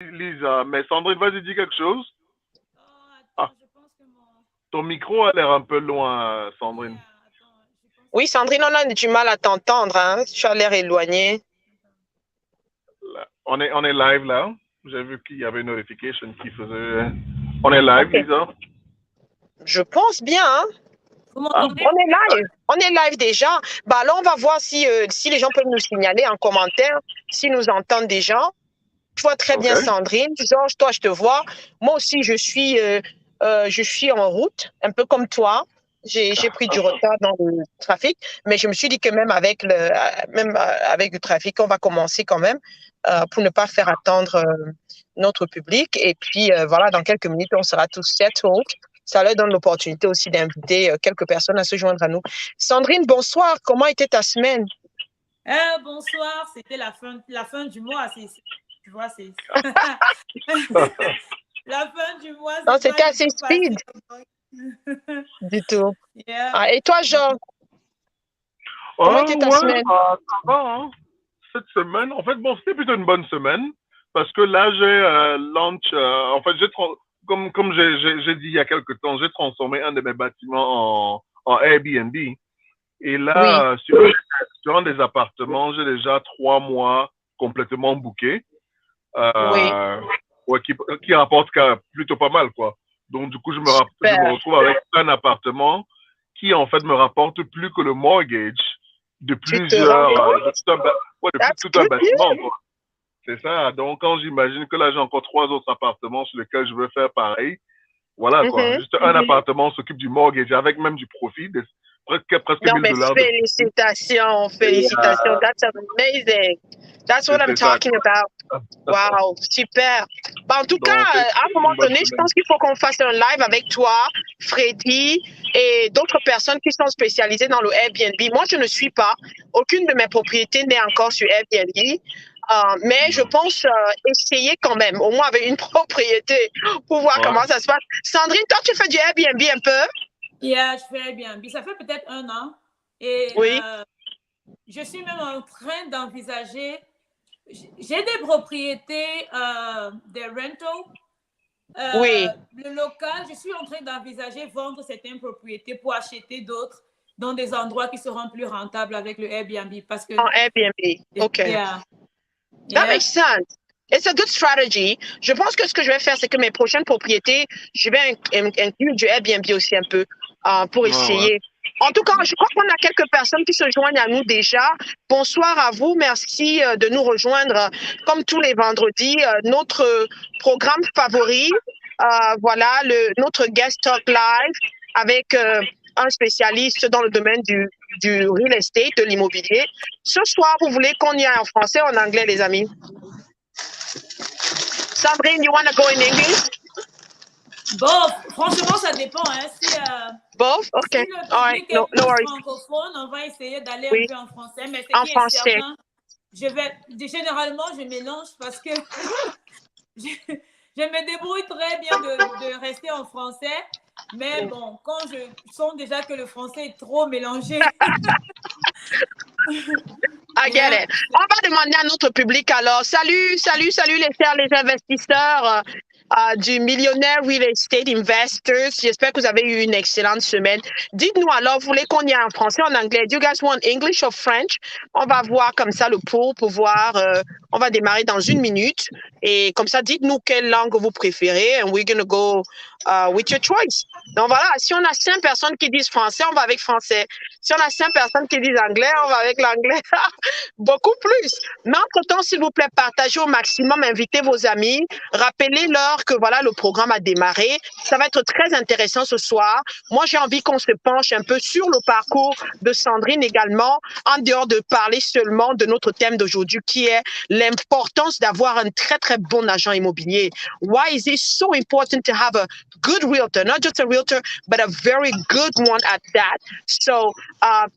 Lisa, mais Sandrine, vas-y, dis quelque chose. Oh, Ah, attends, je pense que mon... ton micro a l'air un peu loin, Sandrine. Yeah, attends, je pense Oui, que... Sandrine, on a du mal à t'entendre, hein. Tu as l'air éloigné. Là, on est live là. J'ai vu qu'il y avait une notification qui faisait. On est live, OK. Lisa. Je pense bien, hein. Vous Ah, m'entendez? On est live. On est live déjà. Bah, alors, on va voir si les gens peuvent nous signaler en commentaire, s'ils nous entendent déjà. Je vois très ok. bien Sandrine. Georges, toi, je te vois. Moi aussi, je suis en route, un peu comme toi. J'ai pris du retard dans le trafic, mais je me suis dit que même avec le trafic, on va commencer quand même pour ne pas faire attendre notre public. Et puis, voilà, dans quelques minutes, on sera tous settled. Ça leur donne l'opportunité aussi d'inviter quelques personnes à se joindre à nous. Sandrine, bonsoir. Comment était ta semaine? Bonsoir, c'était la fin du mois. Tu vois, c'est... La fin du mois, Non, c'est pas c'était du assez tout speed facile. du tout. Yeah. Ah, et toi, Jean, comment était Oh, ta ouais, semaine? ça va, hein. Cette semaine, en fait, bon, c'était plutôt une bonne semaine parce que là, j'ai launch. En fait, comme j'ai dit il y a quelque temps, j'ai transformé un de mes bâtiments en Airbnb. Et Oui, là, sur un des appartements, j'ai déjà 3 mois complètement bookés. oui, Euh, ouais, qui rapporte plutôt pas mal, quoi. Donc, du coup, je me super. retrouve avec un appartement qui, en fait, me rapporte plus que le mortgage de Tu te rends plusieurs, compte? de That's tout un good bâtiment, news. quoi. C'est ça. Donc, quand j'imagine que là, j'ai encore 3 autres appartements sur lesquels je veux faire pareil, voilà, quoi. Mhm. Juste un appartement s'occupe du mortgage avec même du profit, presque Non, 1000 mais dollars de profit. félicitations, Et, félicitations. That's amazing. That's what I'm c'est ça. talking about. Wow, super. Bah, en tout cas, Donc, c'est à un moment une bonne donné, je semaine. pense qu'il faut qu'on fasse un live avec toi, Freddy et d'autres personnes qui sont spécialisées dans le Airbnb. Moi, je ne suis pas. Aucune de mes propriétés n'est encore sur Airbnb. Mais je pense essayer quand même, au moins avec une propriété, pour voir Ouais. comment ça se passe. Sandrine, toi, tu fais du Airbnb un peu? Yeah, je fais bien. Ça fait peut-être 1 an. Et Oui, je suis même en train d'envisager. J'ai des propriétés, des rentals. oui, Le local, je suis en train d'envisager vendre certaines propriétés pour acheter d'autres dans des endroits qui seront plus rentables avec le Airbnb. Parce que, en Airbnb. OK. yeah, That yeah. makes sense. It's a good strategy. Je pense que ce que je vais faire, c'est que mes prochaines propriétés, je vais inclure du Airbnb aussi un peu pour Ouais, ouais. essayer. En tout cas, je crois qu'on a quelques personnes qui se joignent à nous déjà. Bonsoir à vous. Merci de nous rejoindre comme tous les vendredis. Notre programme favori, voilà, notre Guest Talk Live avec un spécialiste dans le domaine du real estate, de l'immobilier. Ce soir, vous voulez qu'on y aille en français ou en anglais, les amis? Sandrine, you want to go in English? Bon, franchement, ça dépend. Hein. Both? Si Okay. le All right. public No, est no plus worries. francophone, on va essayer d'aller un Oui, peu en français. Mais ce en qui est français. certain, généralement, je mélange parce que je me débrouille très bien de rester en français. Mais bon, quand je sens déjà que le français est trop mélangé. I get Yeah. it. On va demander à notre public alors. Salut, salut, salut les investisseurs du Millionnaire Real Estate Investors. J'espère que vous avez eu une excellente semaine. Dites-nous alors, vous voulez qu'on y aille en français ou en anglais? Do you guys want English or French? On va voir comme ça le pour voir. On va démarrer dans 1 minute. Et comme ça, dites-nous quelle langue vous préférez. And we're going to go with your choice. Donc voilà, si on a 5 personnes qui disent français, on va avec français. Si on a 5 personnes qui disent anglais, on va avec l'anglais. Beaucoup plus. Mais entre-temps, s'il vous plaît, partagez au maximum, invitez vos amis, rappelez-leur que voilà, le programme a démarré. Ça va être très intéressant ce soir. Moi, j'ai envie qu'on se penche un peu sur le parcours de Sandrine également, en dehors de parler seulement de notre thème d'aujourd'hui, qui est l'importance d'avoir un très, très bon agent immobilier. Why is it so important to have a good realtor, not just a realtor, but a very good one at that? So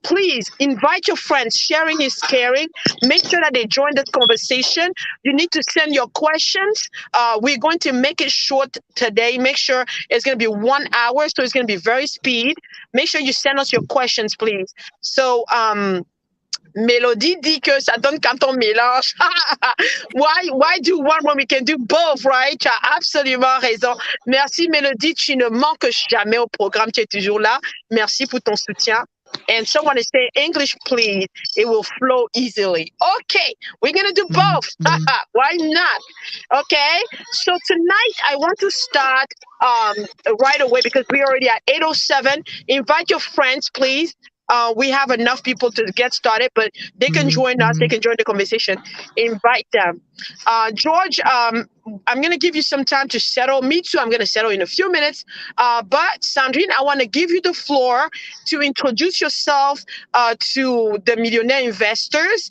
please invite your friends. Sharing is caring. Make sure that they join this conversation. You need to send your questions. We're going to make it short today. Make sure it's going to be 1 hour, so it's going to be very speed. Make sure you send us your questions, please. So Mélodie dit que ça donne quand on mélange. Why do one when we can do both, right? Tu as absolument raison. Merci Mélodie, tu ne manques jamais au programme, tu es toujours là. Merci pour ton soutien. And someone is saying English, please. It will flow easily. Okay, we're gonna do both. Why not? Okay. So tonight I want to start right away because we're already at 8:07. Invite your friends, please. We have enough people to get started, but they can join us. They can join the conversation. Invite them. George, I'm going to give you some time to settle. Me too. I'm going to settle in a few minutes. But Sandrine, I want to give you the floor to introduce yourself to the millionaire investors.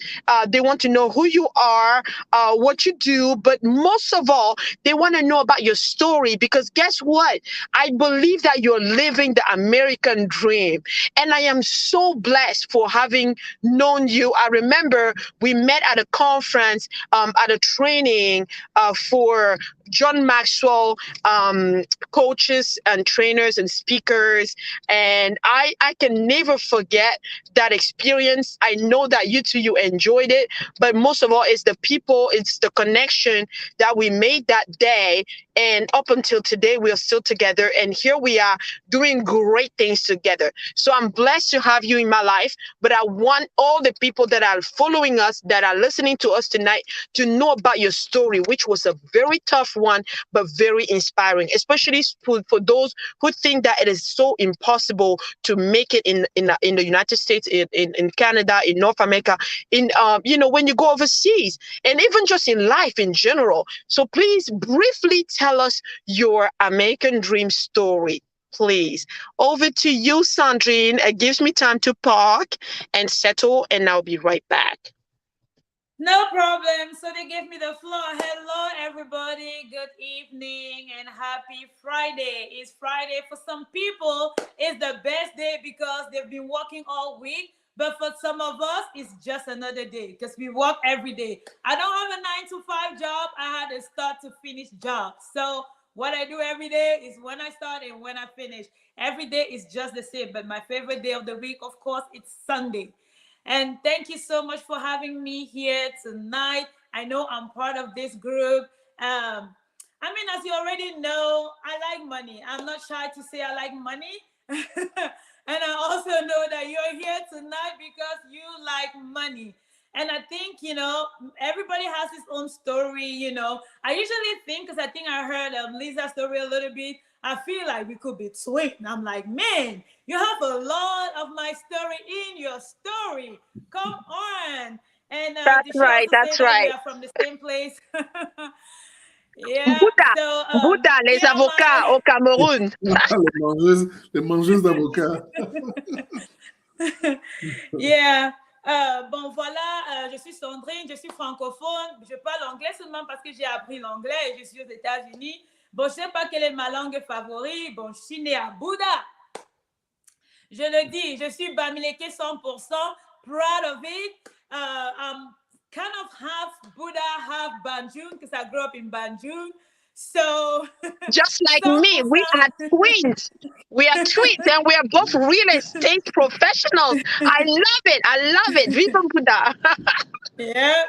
They want to know who you are, what you do, but most of all, they want to know about your story because guess what? I believe that you're living the American dream. And I am so blessed for having known you. I remember we met at a conference, at a training for John Maxwell coaches and trainers and speakers. And I can never forget that experience. I know that you two, you enjoyed it, but most of all, it's the people, it's the connection that we made that day. And up until today, we are still together. And here we are doing great things together. So I'm blessed to have you in my life. But I want all the people that are following us, that are listening to us tonight, to know about your story, which was a very tough one, but very inspiring, especially for those who think that it is so impossible to make it in the United States, in Canada, in North America, when you go overseas, and even just in life in general. So please briefly tell us your American dream story. Please. Over to you, Sandrine. It gives me time to park and settle, and I'll be right back. No problem. So they gave me the floor. Hello, everybody. Good evening and happy Friday. It's Friday. For some people, it's the best day because they've been working all week. But for some of us, it's just another day because we work every day. I don't have a 9 to 5 job. I had a start to finish job. So what I do every day is when I start and when I finish. Every day is just the same. But my favorite day of the week, of course, it's Sunday. And thank you so much for having me here tonight. I know I'm part of this group. As you already know, I like money. I'm not shy to say I like money. And I also know that you're here tonight because you like money. And I think, everybody has his own story. I usually think, because I think I heard Lisa's story a little bit, I feel like we could be twins. I'm like, man, you have a lot of my story in your story. Come on. And That's did she right. also say That's that we right. are from the same place? Yeah. Bouddha, So, Bouddha, les avocats au Cameroun. les mangeuses d'avocats. Yeah. Bon, voilà, je suis Sandrine, je suis francophone. Je parle anglais seulement parce que j'ai appris l'anglais et je suis aux États-Unis. Bon, je ne sais pas quelle est ma langue favorite. Bon, je suis née à Bouddha. Je le dis, je suis Bamileke 100%, proud of it. I'm kind of half Buddha, half Banjul, because I grew up in Banjul. So, just like me, we are twins. We are twins, and we are both real estate professionals. I love it. I love it. Viva Buddha. Yeah.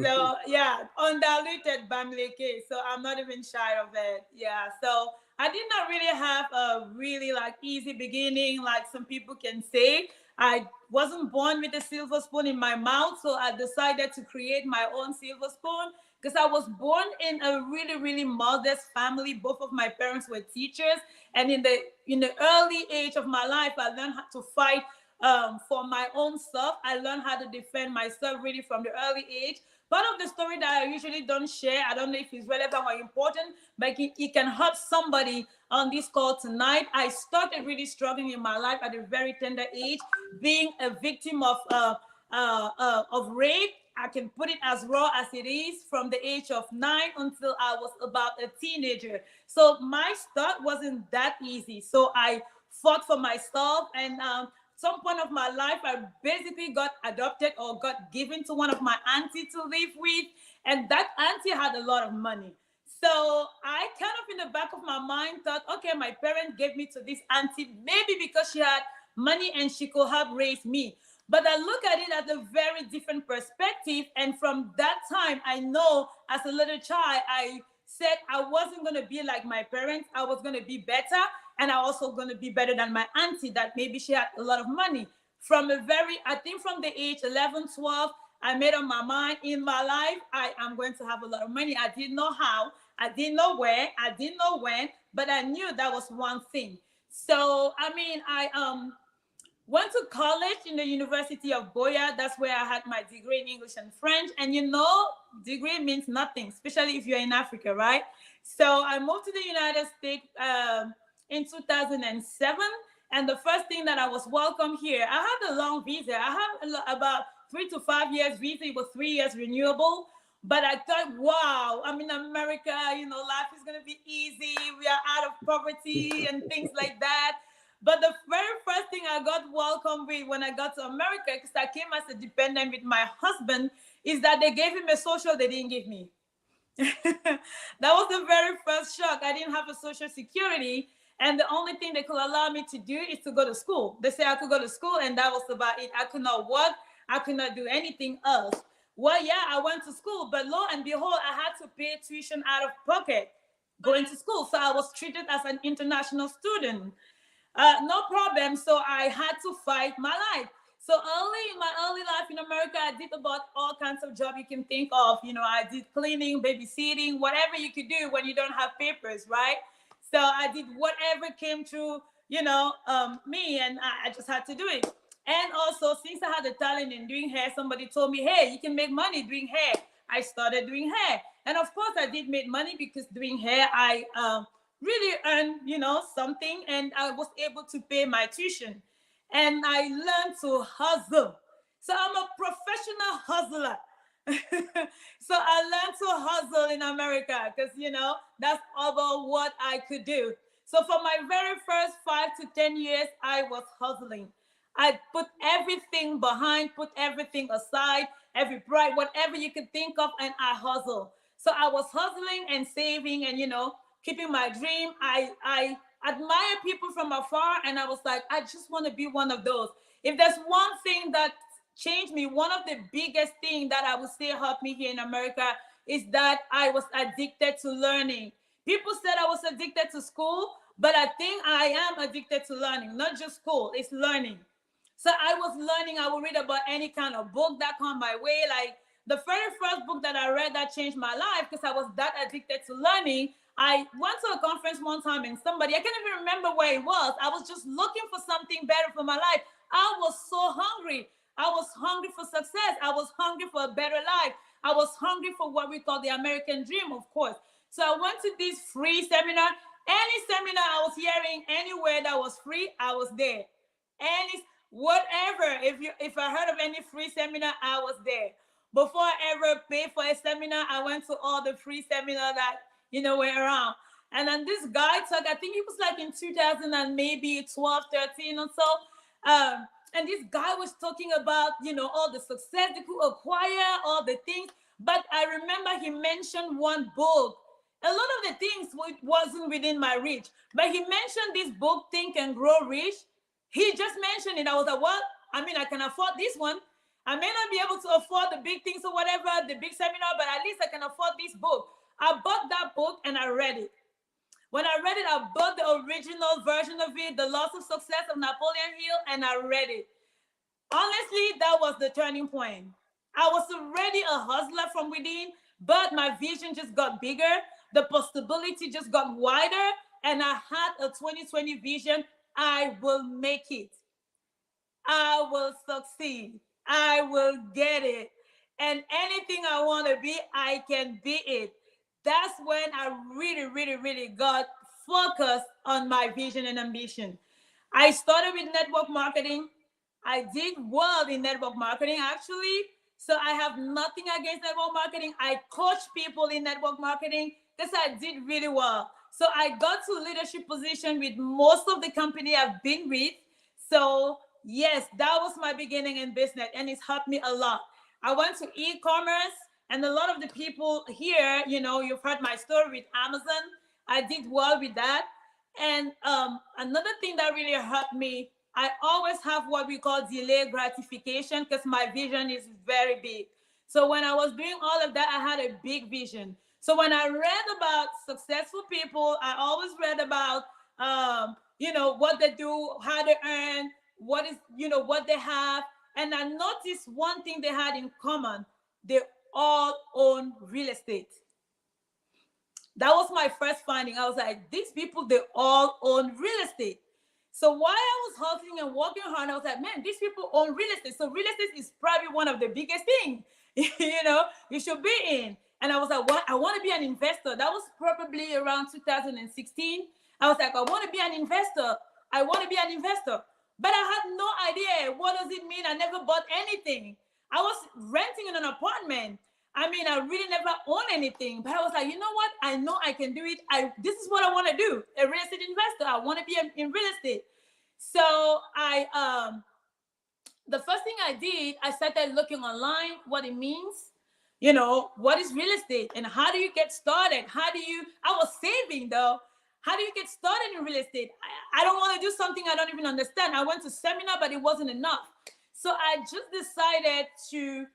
So, yeah, undiluted Bamileke. So, I'm not even shy of it. Yeah. So, I did not really have a really easy beginning, like some people can say. I wasn't born with a silver spoon in my mouth, so I decided to create my own silver spoon because I was born in a really, really modest family. Both of my parents were teachers, and in the early age of my life, I learned how to fight for my own stuff. I learned how to defend myself really from the early age. Part of the story that I usually don't share, I don't know if it's relevant or important, but it can help somebody on this call tonight. I started really struggling in my life at a very tender age, being a victim of rape. I can put it as raw as it is, from the age of 9 until I was about a teenager. So my start wasn't that easy. So I fought for myself, and some point of my life, I basically got adopted or got given to one of my aunties to live with. And that auntie had a lot of money. So I kind of, in the back of my mind, thought, okay, my parents gave me to this auntie, maybe because she had money and she could help raise me. But I look at it at a very different perspective. And from that time, I know as a little child, I said I wasn't going to be like my parents. I was going to be better. And I also going to be better than my auntie that maybe she had a lot of money. I think from the age 11, 12, I made up my mind in my life, I am going to have a lot of money. I didn't know how, I didn't know where, I didn't know when, but I knew that was one thing. So, I mean, I went to college in the University of Boya. That's where I had my degree in English and French. And degree means nothing, especially if you're in Africa, right? So I moved to the United States in 2007. And the first thing that I was welcome here, I had a long visa. I have about 3 to 5 years visa. It was 3 years renewable. But I thought, wow, I'm in America, life is going to be easy. We are out of poverty and things like that. But the very first thing I got welcome with when I got to America, because I came as a dependent with my husband, is that they gave him a social they didn't give me. That was the very first shock. I didn't have a social security. And the only thing they could allow me to do is to go to school. They said I could go to school, and that was about it. I could not work. I could not do anything else. Well, yeah, I went to school, but lo and behold, I had to pay tuition out of pocket going to school. So I was treated as an international student. No problem. So I had to fight my life. So in my early life in America, I did about all kinds of jobs you can think of. I did cleaning, babysitting, whatever you could do when you don't have papers, right? So I did whatever came through, me, and I just had to do it. And also, since I had a talent in doing hair, somebody told me, hey, you can make money doing hair. I started doing hair. And of course, I did make money because doing hair, I really earned, something, and I was able to pay my tuition. And I learned to hustle. So I'm a professional hustler. So I learned to hustle in America because, that's about what I could do. So for my very first 5 to 10 years, I was hustling. I put everything behind, put everything aside, every pride, whatever you could think of, and I hustle. So I was hustling and saving and, keeping my dream. I admire people from afar, and I was like, I just want to be one of those. If there's one thing that changed me, one of the biggest things that I would say helped me here in America is that I was addicted to learning. People said I was addicted to school, but I think I am addicted to learning, not just school, it's learning. So I was learning. I would read about any kind of book that come my way. Like the very first book that I read that changed my life because I was that addicted to learning. I went to a conference one time and I can't even remember where it was. I was just looking for something better for my life. I was so hungry. I was hungry for success. I was hungry for a better life. I was hungry for what we call the American dream, of course. So I went to this free seminar. Any seminar I was hearing anywhere that was free, I was there. Whatever. If I heard of any free seminar, I was there. Before I ever paid for a seminar, I went to all the free seminars that were around. And then this guy talked, I think it was like in 2000 and maybe 12, 13 or so. And this guy was talking about, all the success they could acquire, all the things. But I remember he mentioned one book. A lot of the things wasn't within my reach. But he mentioned this book, Think and Grow Rich. He just mentioned it. I was like, well, I can afford this one. I may not be able to afford the big things or whatever, the big seminar, but at least I can afford this book. I bought that book and I read it. When I read it, I bought the original version of it, The Laws of Success of Napoleon Hill, and I read it. Honestly, that was the turning point. I was already a hustler from within, but my vision just got bigger. The possibility just got wider, and I had a 2020 vision. I will make it. I will succeed. I will get it. And anything I want to be, I can be it. That's when I really, really, really got focused on my vision and ambition. I started with network marketing. I did well in network marketing, actually. So I have nothing against network marketing. I coach people in network marketing because I did really well. So I got to leadership position with most of the company I've been with. So yes, that was my beginning in business, and it's helped me a lot. I went to e-commerce, and a lot of the people here, you've heard my story with Amazon. I did well with that. And another thing that really helped me I always have what we call delayed gratification because my vision is very big. So when I was doing all of that, I had a big vision. So when I read about successful people, I always read about, what they do, how they earn, what is, what they have. And I noticed one thing they had in common. They all own real estate. That was my first finding. I was like, these people, they all own real estate. So while I was hustling and working hard, I was like, man, these people own real estate. So real estate is probably one of the biggest things, you should be in. And I was like, what? I want to be an investor. That was probably around 2016. I was like, I want to be an investor. I want to be an investor. But I had no idea. What does it mean? I never bought anything. I was renting in an apartment. I mean, I really never owned anything, but I was like, you know what? I know I can do it. This is what I want to do. A real estate investor. I want to be in real estate. So the first thing I did, I started looking online what it means. What is real estate and how do you get started? I was saving though. How do you get started in real estate? I don't want to do something I don't even understand. I went to seminar, but it wasn't enough. So I just decided to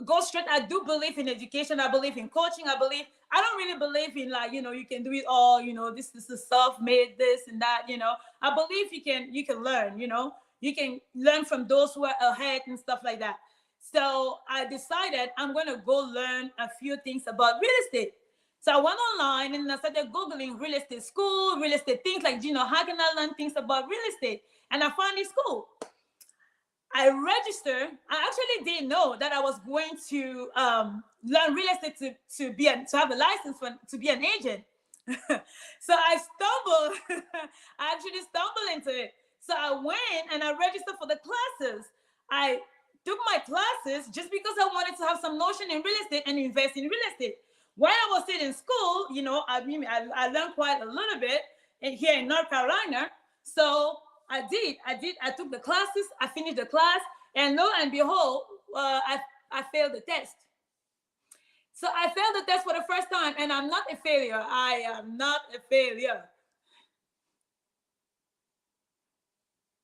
go straight. I do believe in education. I believe in coaching. I don't really believe in you can do it all. This is self-made, this and that. I believe you can learn. You can learn from those who are ahead and stuff like that. So I decided I'm going to go learn a few things about real estate. So I went online and I started Googling real estate school, real estate things like, how can I learn things about real estate? And I found this school. I registered. I actually didn't know that I was going to learn real estate to have a license to be an agent. So I actually stumbled into it. So I went and I registered for the classes. I took my classes just because I wanted to have some notion in real estate and invest in real estate. While I was still in school, I learned quite a little bit here in North Carolina. So I took the classes, I finished the class, and lo and behold, I failed the test. So I failed the test for the first time, and I'm not a failure. I am not a failure.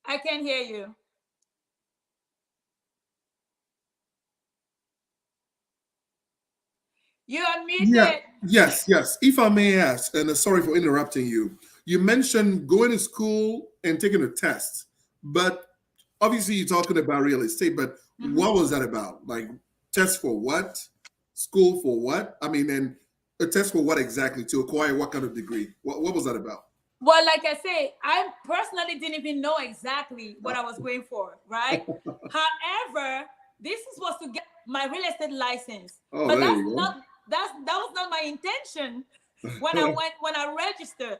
I can't hear you. You unmuted. Yeah. Yes. If I may ask, and sorry for interrupting you, you mentioned going to school and taking a test, but obviously you're talking about real estate, but what was that about? Like, test for what? School for what? I mean, and a test for what exactly? To acquire what kind of degree? What was that about? Well, like I say, I personally didn't even know exactly what I was going for, right? However, this was to get my real estate license. Oh, but there you go. that was not my intention when I registered.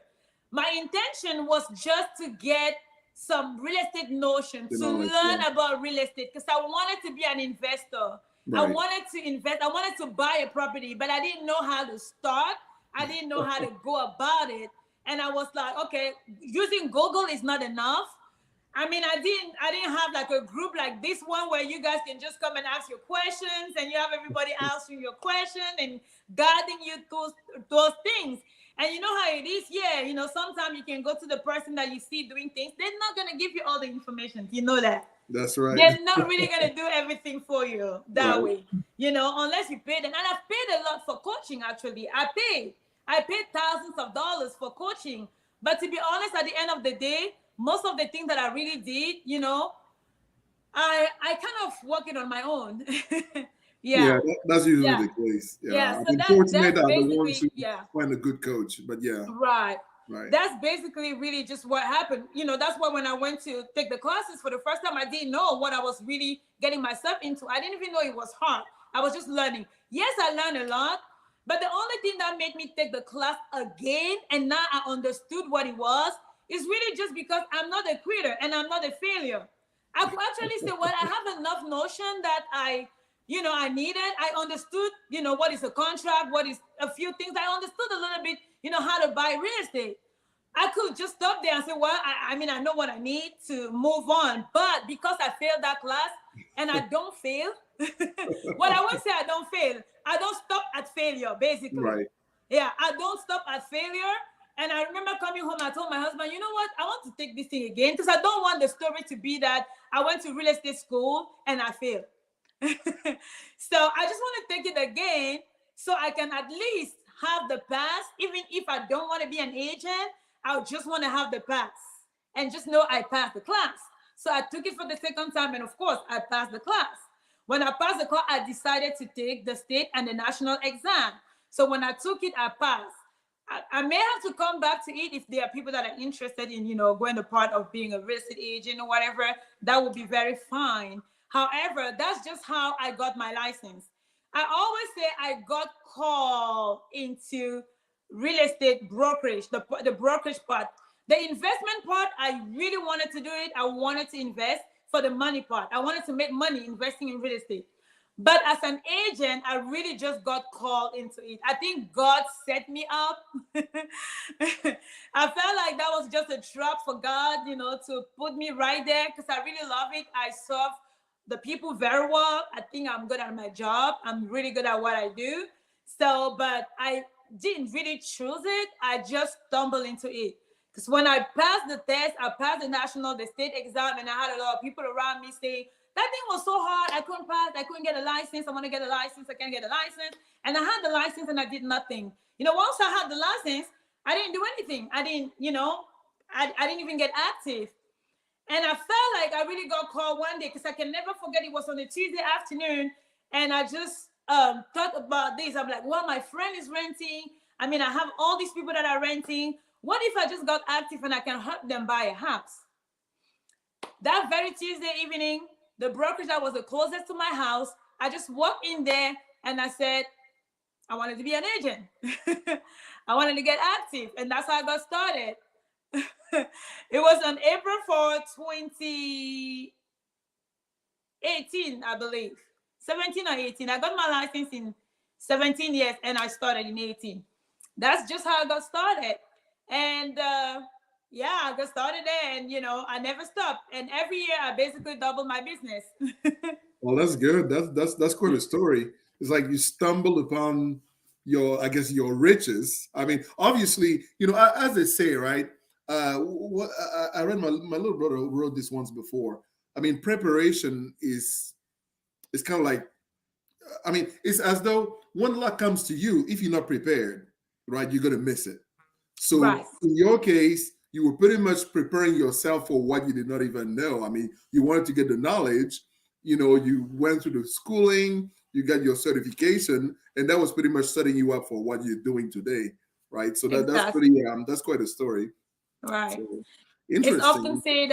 My intention was just to get some real estate notion, to learn about real estate, because I wanted to be an investor. Right. I wanted to invest. I wanted to buy a property, but I didn't know how to start. I didn't know how to go about it. And I was like, okay, using Google is not enough. I mean, I didn't have like a group like this one where you guys can just come and ask your questions and you have everybody answering your question and guiding you those things. And you know how it is? Yeah, sometimes you can go to the person that you see doing things. They're not going to give you all the information. You know that. That's right. They're not really going to do everything for you that way, unless you pay them. And I've paid a lot for coaching, actually. I paid thousands of dollars for coaching. But to be honest, at the end of the day, most of the things that I really did, I kind of work it on my own. Yeah, that's usually the case. Yeah, so unfortunately, that's the ones who find a good coach. But yeah, right. That's basically really just what happened. That's why when I went to take the classes for the first time, I didn't know what I was really getting myself into. I didn't even know it was hard. I was just learning. Yes, I learned a lot, but the only thing that made me take the class again, and now I understood what it was, is really just because I'm not a quitter and I'm not a failure. I could actually say, well, I have enough notion that I needed. I understood, what is a contract, what is a few things. I understood a little bit, how to buy real estate. I could just stop there and say, well, I know what I need to move on. But because I failed that class and I don't fail, well, I won't say I don't fail. I don't stop at failure, basically. Right. Yeah, I don't stop at failure. And I remember coming home, I told my husband, you know what? I want to take this thing again because I don't want the story to be that I went to real estate school and I failed. So I just want to take it again so I can at least have the pass. Even if I don't want to be an agent, I just want to have the pass and just know I passed the class. So I took it for the second time, and of course, I passed the class. When I passed the class, I decided to take the state and the national exam. So when I took it, I passed. I may have to come back to it if there are people that are interested in, going the part of being a real estate agent or whatever. That would be very fine. However, that's just how I got my license. I always say I got called into real estate brokerage, the brokerage part. The investment part, I really wanted to do it. I wanted to invest for the money part. I wanted to make money investing in real estate. But as an agent, I really just got called into it. I think God set me up. I felt like that was just a trap for God, to put me right there because I really love it. I serve the people very well. I think I'm good at my job. I'm really good at what I do. So, but I didn't really choose it. I just stumbled into it. Because when I passed the test, I passed the state exam, and I had a lot of people around me saying, that thing was so hard. I couldn't pass. I couldn't get a license. I want to get a license. I can't get a license. And I had the license and I did nothing. Once I had the license, I didn't do anything. I didn't, I didn't even get active. And I felt like I really got called one day because I can never forget. It was on a Tuesday afternoon. And I just thought about this. I'm like, well, my friend is renting. I mean, I have all these people that are renting. What if I just got active and I can help them buy a house? That very Tuesday evening, the brokerage that was the closest to my house, I just walked in there and I said, I wanted to be an agent. I wanted to get active. And that's how I got started. It was on April 4, 2018, I believe. 17 or 18. I got my license in 17 years and I started in 18. That's just how I got started. And I got started there and, I never stopped. And every year I basically doubled my business. Well, that's good. That's quite a story. It's like you stumbled upon your riches. I mean, obviously, as they say, right? What I read, my little brother wrote this once before. I mean, preparation is kind of like, I mean, it's as though when luck comes to you, if you're not prepared, right, you're going to miss it. So right. In your case, you were pretty much preparing yourself for what you did not even know. I mean, you wanted to get the knowledge, you went through the schooling, you got your certification, and that was pretty much setting you up for what you're doing today, right? So that's pretty, that's quite a story. Right. So, interesting. It's often said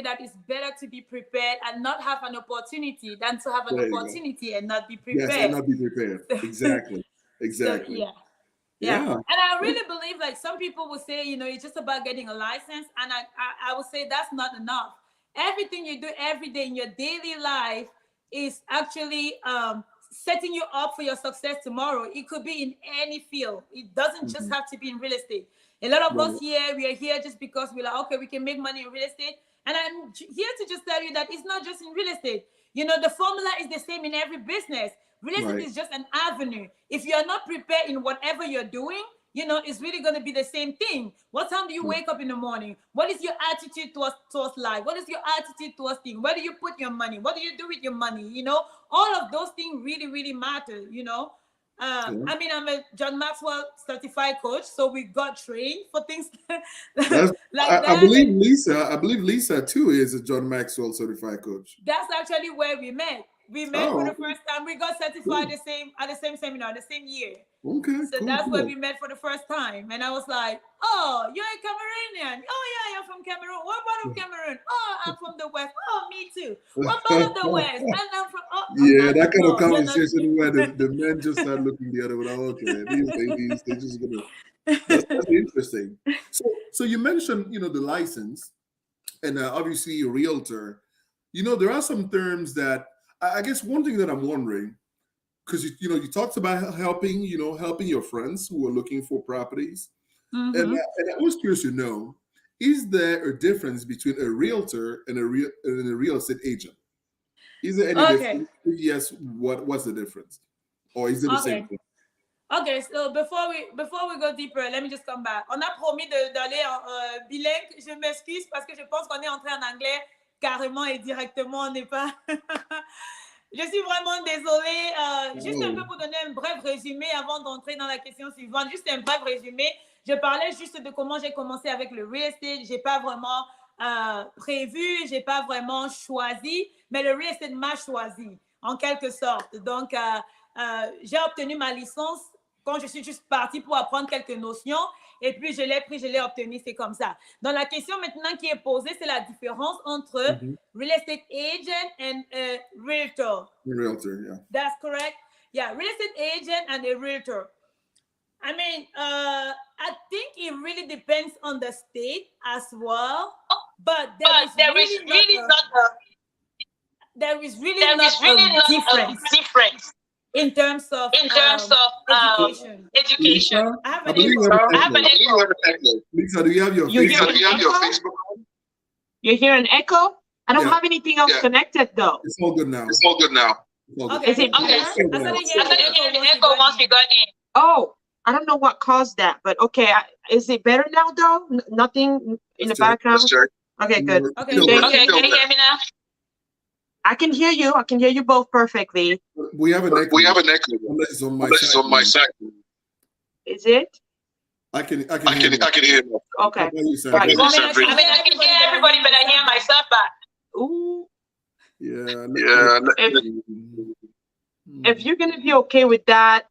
that it's better to be prepared and not have an opportunity than to have an opportunity and not be prepared. Yes, and not be prepared. Exactly. Exactly. So, yeah. And I really believe, like, some people will say, it's just about getting a license. And I would say that's not enough. Everything you do every day in your daily life is actually setting you up for your success tomorrow. It could be in any field. It doesn't just have to be in real estate. A lot of us here, we are here just because we're like, okay, we can make money in real estate. And I'm here to just tell you that it's not just in real estate. The formula is the same in every business. Real estate is just an avenue. If you're not prepared in whatever you're doing, it's really going to be the same thing. What time do you wake up in the morning? What is your attitude towards life? What is your attitude towards things? Where do you put your money? What do you do with your money? All of those things really, really matter, I mean, I'm a John Maxwell certified coach, so we got trained for things like that. I believe Lisa too is a John Maxwell certified coach. That's actually where we met. We met for the first time. We got certified at the same seminar, the same year. Okay. So that's where we met for the first time. And I was like, oh, you're a Cameroonian. Oh, yeah, you're from Cameroon. What part of Cameroon? Oh, I'm from the West. Oh, me too. What part of the West? And I'm from, that kind of conversation where the men just start looking the other way. Okay, these ladies, they're just going to, that's interesting. So you mentioned, the license and obviously a realtor. There are some terms that, I guess one thing that I'm wondering, because you talked about helping your friends who are looking for properties, and I was curious to know, is there a difference between a realtor and a real estate agent? Is there any difference? Yes, what's the difference, or is it the same thing? Okay, so before we go deeper, let me just come back. On a promis d'aller en bilingue. Je m'excuse parce que je pense qu'on est entré en anglais carrément et directement. On n'est pas. Je suis vraiment désolée. Juste un peu pour donner un bref résumé avant d'entrer dans la question suivante. Juste un bref résumé. Je parlais juste de comment j'ai commencé avec le real estate. J'ai pas vraiment prévu, j'ai pas vraiment choisi, mais le real estate m'a choisi en quelque sorte. Donc, j'ai obtenu ma licence quand je suis juste partie pour apprendre quelques notions, et puis je l'ai pris, je l'ai obtenu, c'est comme ça. Donc, la question maintenant qui est posée, c'est la différence entre real estate agent and realtor. Realtor, yeah. That's correct. Yeah, real estate agent and a realtor. I mean, I think it really depends on the state as well, but there is really not a difference. In terms of education. Lisa, I have I an believe echo. you have an echo. Lisa, do you have your Facebook on? You hear an echo? I don't Yeah. have anything else connected though. It's all good now. Okay. Is it Okay. I started hearing an echo once we got in. Oh, I don't know what caused that, but okay. Is it better now though? Nothing in the background? Okay, good. Okay. Can Can you hear me now? I can hear you. I can hear you both perfectly. We have an echo. Unless it's on my side. Is it? I can hear you. Okay. How about you, Sandrine? Right. I can hear everybody, but I hear myself back. Ooh. Yeah. If you're gonna be okay with that,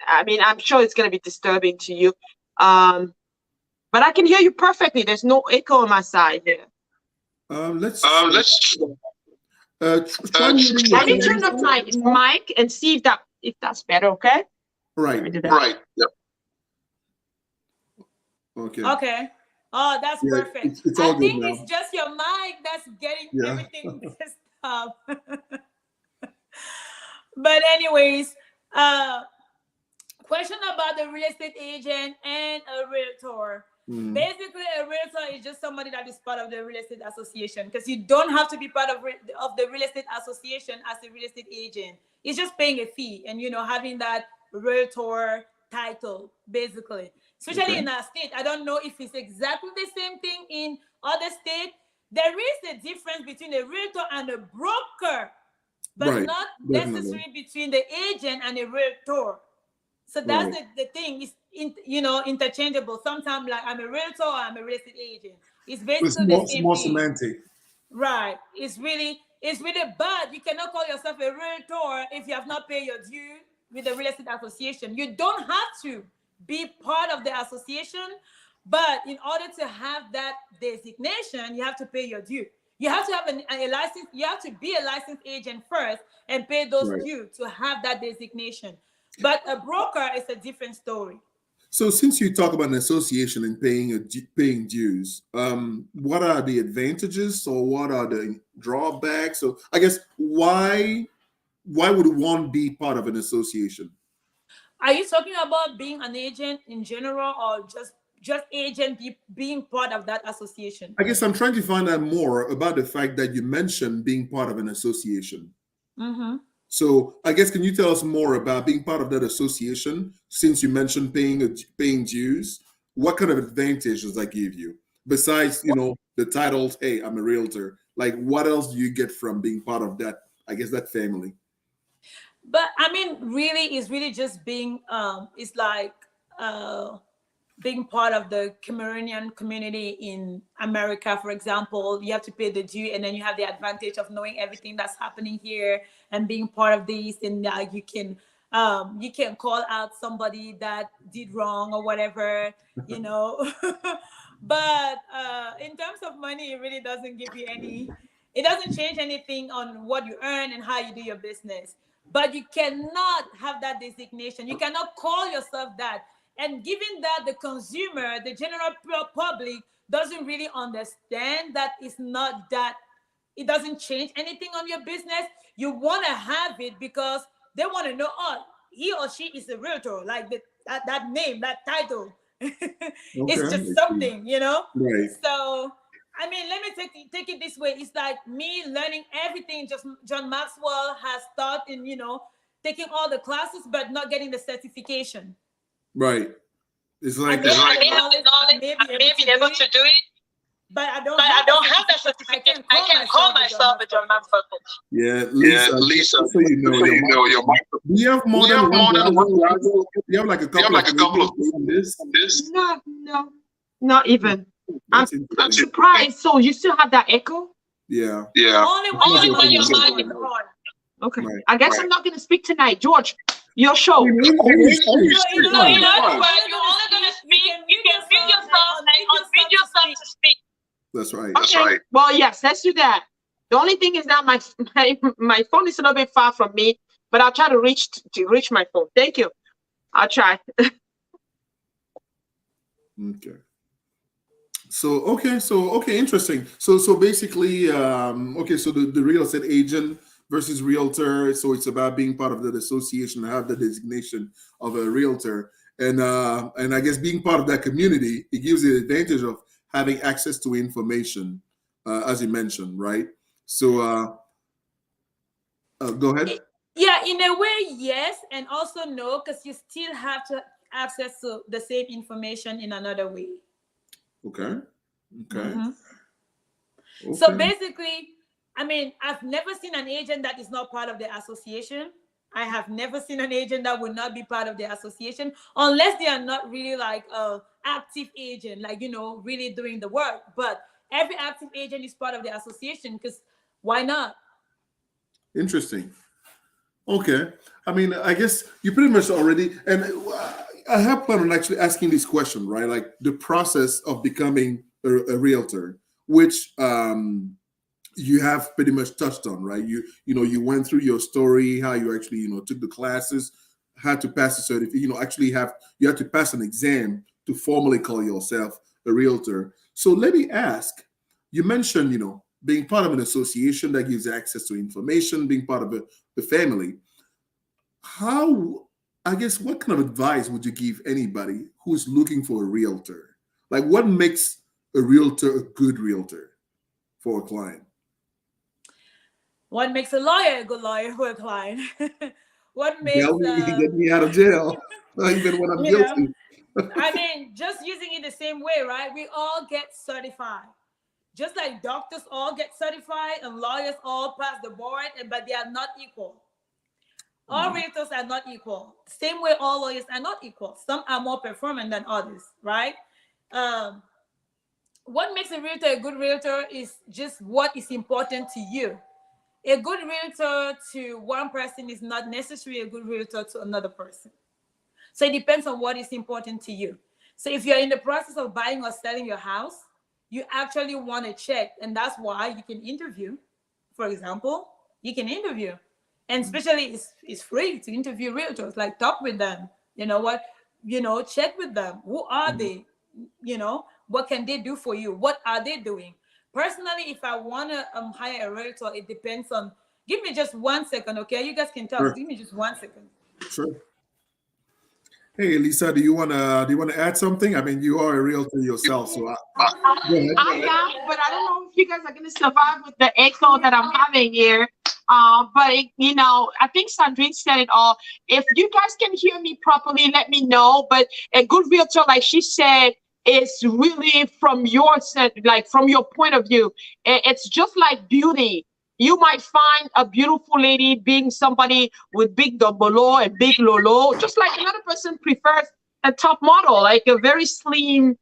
I mean, I'm sure it's gonna be disturbing to you. But I can hear you perfectly. There's no echo on my side here. Let's Let me turn up my mic and see if that's better. Okay. Right. Yep. Okay. Oh, that's perfect. It's all I think good now. it's just your mic that's getting everything messed up. But anyways, question about the real estate agent and a realtor. Basically, a realtor is just somebody that is part of the real estate association, because you don't have to be part of the real estate association as a real estate agent. It's just paying a fee and, having that realtor title, basically. Especially in our state. I don't know if it's exactly the same thing in other states. There is a difference between a realtor and a broker, but not necessarily between the agent and a realtor. So that's the thing. It's interchangeable. Sometimes, like, I'm a realtor or I'm a real estate agent. It's basically the same more thing. semantic. Right. It's really bad. You cannot call yourself a realtor if you have not paid your due with the real estate association. You don't have to be part of the association, but in order to have that designation, you have to pay your due. You have to have a license. You have to be a licensed agent first and pay those due to have that designation. But a broker is a different story. So, since you talk about an association and paying dues, what are the advantages or what are the drawbacks? So, I guess why would one be part of an association? Are you talking about being an agent in general, or just agent being part of that association? I guess I'm trying to find out more about the fact that you mentioned being part of an association. So I guess, can you tell us more about being part of that association, since you mentioned paying dues? What kind of advantage does that give you? Besides, the titles, hey, I'm a realtor. Like, what else do you get from being part of that, I guess, that family? But I mean, really, it's really just being, it's like being part of the Cameroonian community in America, for example. You have to pay the due, and then you have the advantage of knowing everything that's happening here and being part of this. And you can call out somebody that did wrong or whatever, But in terms of money, it really doesn't give you it doesn't change anything on what you earn and how you do your business. But you cannot have that designation. You cannot call yourself that. And given that the consumer, the general public, doesn't really understand that it's not that, it doesn't change anything on your business, you want to have it because they want to know, he or she is a realtor, like that name, that title. It's just something, Right. So, I mean, let me take it this way. It's like me learning everything just John Maxwell has taught in, taking all the classes but not getting the certification. Right. It's like I may have the knowledge, I may be able to do it, but I don't have that certificate. I can't call myself a German prophet. Yeah, Lisa. So you know, do you have more than one graduate? Do you have like a couple of this? No, not even. I'm surprised. So you still have that echo? Yeah. Only when you're on. Okay. Right. I guess I'm not going to speak tonight, George. Your show. You're only going to speak. You can mute yourself and unmute yourself to speak. That's right. Okay. That's right. Well, yes, let's do that. The only thing is that my phone is a little bit far from me, but I'll try to reach my phone. Thank you. I'll try. Okay. So interesting. So basically, okay, so the real estate agent versus realtor. So it's about being part of that association, have the designation of a realtor, and I guess being part of that community, it gives you the advantage of having access to information, as you mentioned, right? So go ahead. Yeah, in a way, yes, and also no, because you still have to access to the same information in another way. Okay. Mm-hmm. So basically, I mean, I've never seen an agent that is not part of the association. I have never seen an agent that would not be part of the association unless they are not really like an active agent, like, you know, really doing the work. But every active agent is part of the association because why not? Interesting. Okay. I mean, I guess you pretty much already, and I have planned on actually asking this question, right? Like the process of becoming a realtor, which you have pretty much touched on, right? You you went through your story, how you actually, took the classes, had to pass a certificate, actually you have to pass an exam to formally call yourself a realtor. So let me ask, you mentioned, being part of an association that gives access to information, being part of the family. How, I guess, what kind of advice would you give anybody who's looking for a realtor? Like, what makes a realtor a good realtor for a client? What makes a lawyer a good lawyer for a client? What makes get me out of jail, even when I'm guilty. I mean, just using it the same way, right? We all get certified. Just like doctors all get certified and lawyers all pass the board, but they are not equal. All realtors are not equal. Same way all lawyers are not equal. Some are more performant than others, right? What makes a realtor a good realtor is just what is important to you. A good realtor to one person is not necessarily a good realtor to another person. So it depends on what is important to you. So if you're in the process of buying or selling your house, you actually want to check, and that's why you can interview. For example, you can interview. And especially it's free to interview realtors, like talk with them. You know what? Check with them. Who are they? What can they do for you? What are they doing? Personally, if I want to hire a realtor, it depends on, give me just 1 second, okay? You guys can talk. Sure. Give me just 1 second. Sure. Hey, Lisa, do you want to add something? I mean, you are a realtor yourself, so I am, but I don't know if you guys are going to survive with the echo that I'm having here. But I think Sandrine said it all. If you guys can hear me properly, let me know. But a good realtor, like she said, is really from your point of view. It's just like beauty. You might find a beautiful lady being somebody with big double and big lolo, just like another person prefers a top model, like a very slim,